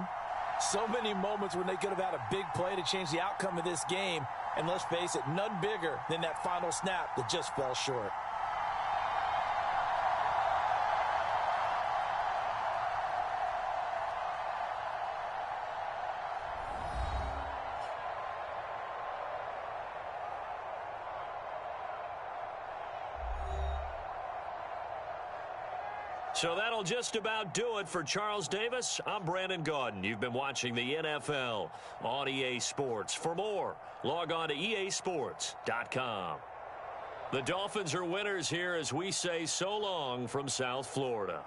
So many moments when they could have had a big play to change the outcome of this game. And let's face it, none bigger than that final snap that just fell short. So that'll just about do it for Charles Davis. I'm Brandon Gaudin. You've been watching the NFL on EA Sports. For more, log on to easports.com. The Dolphins are winners here as we say so long from South Florida.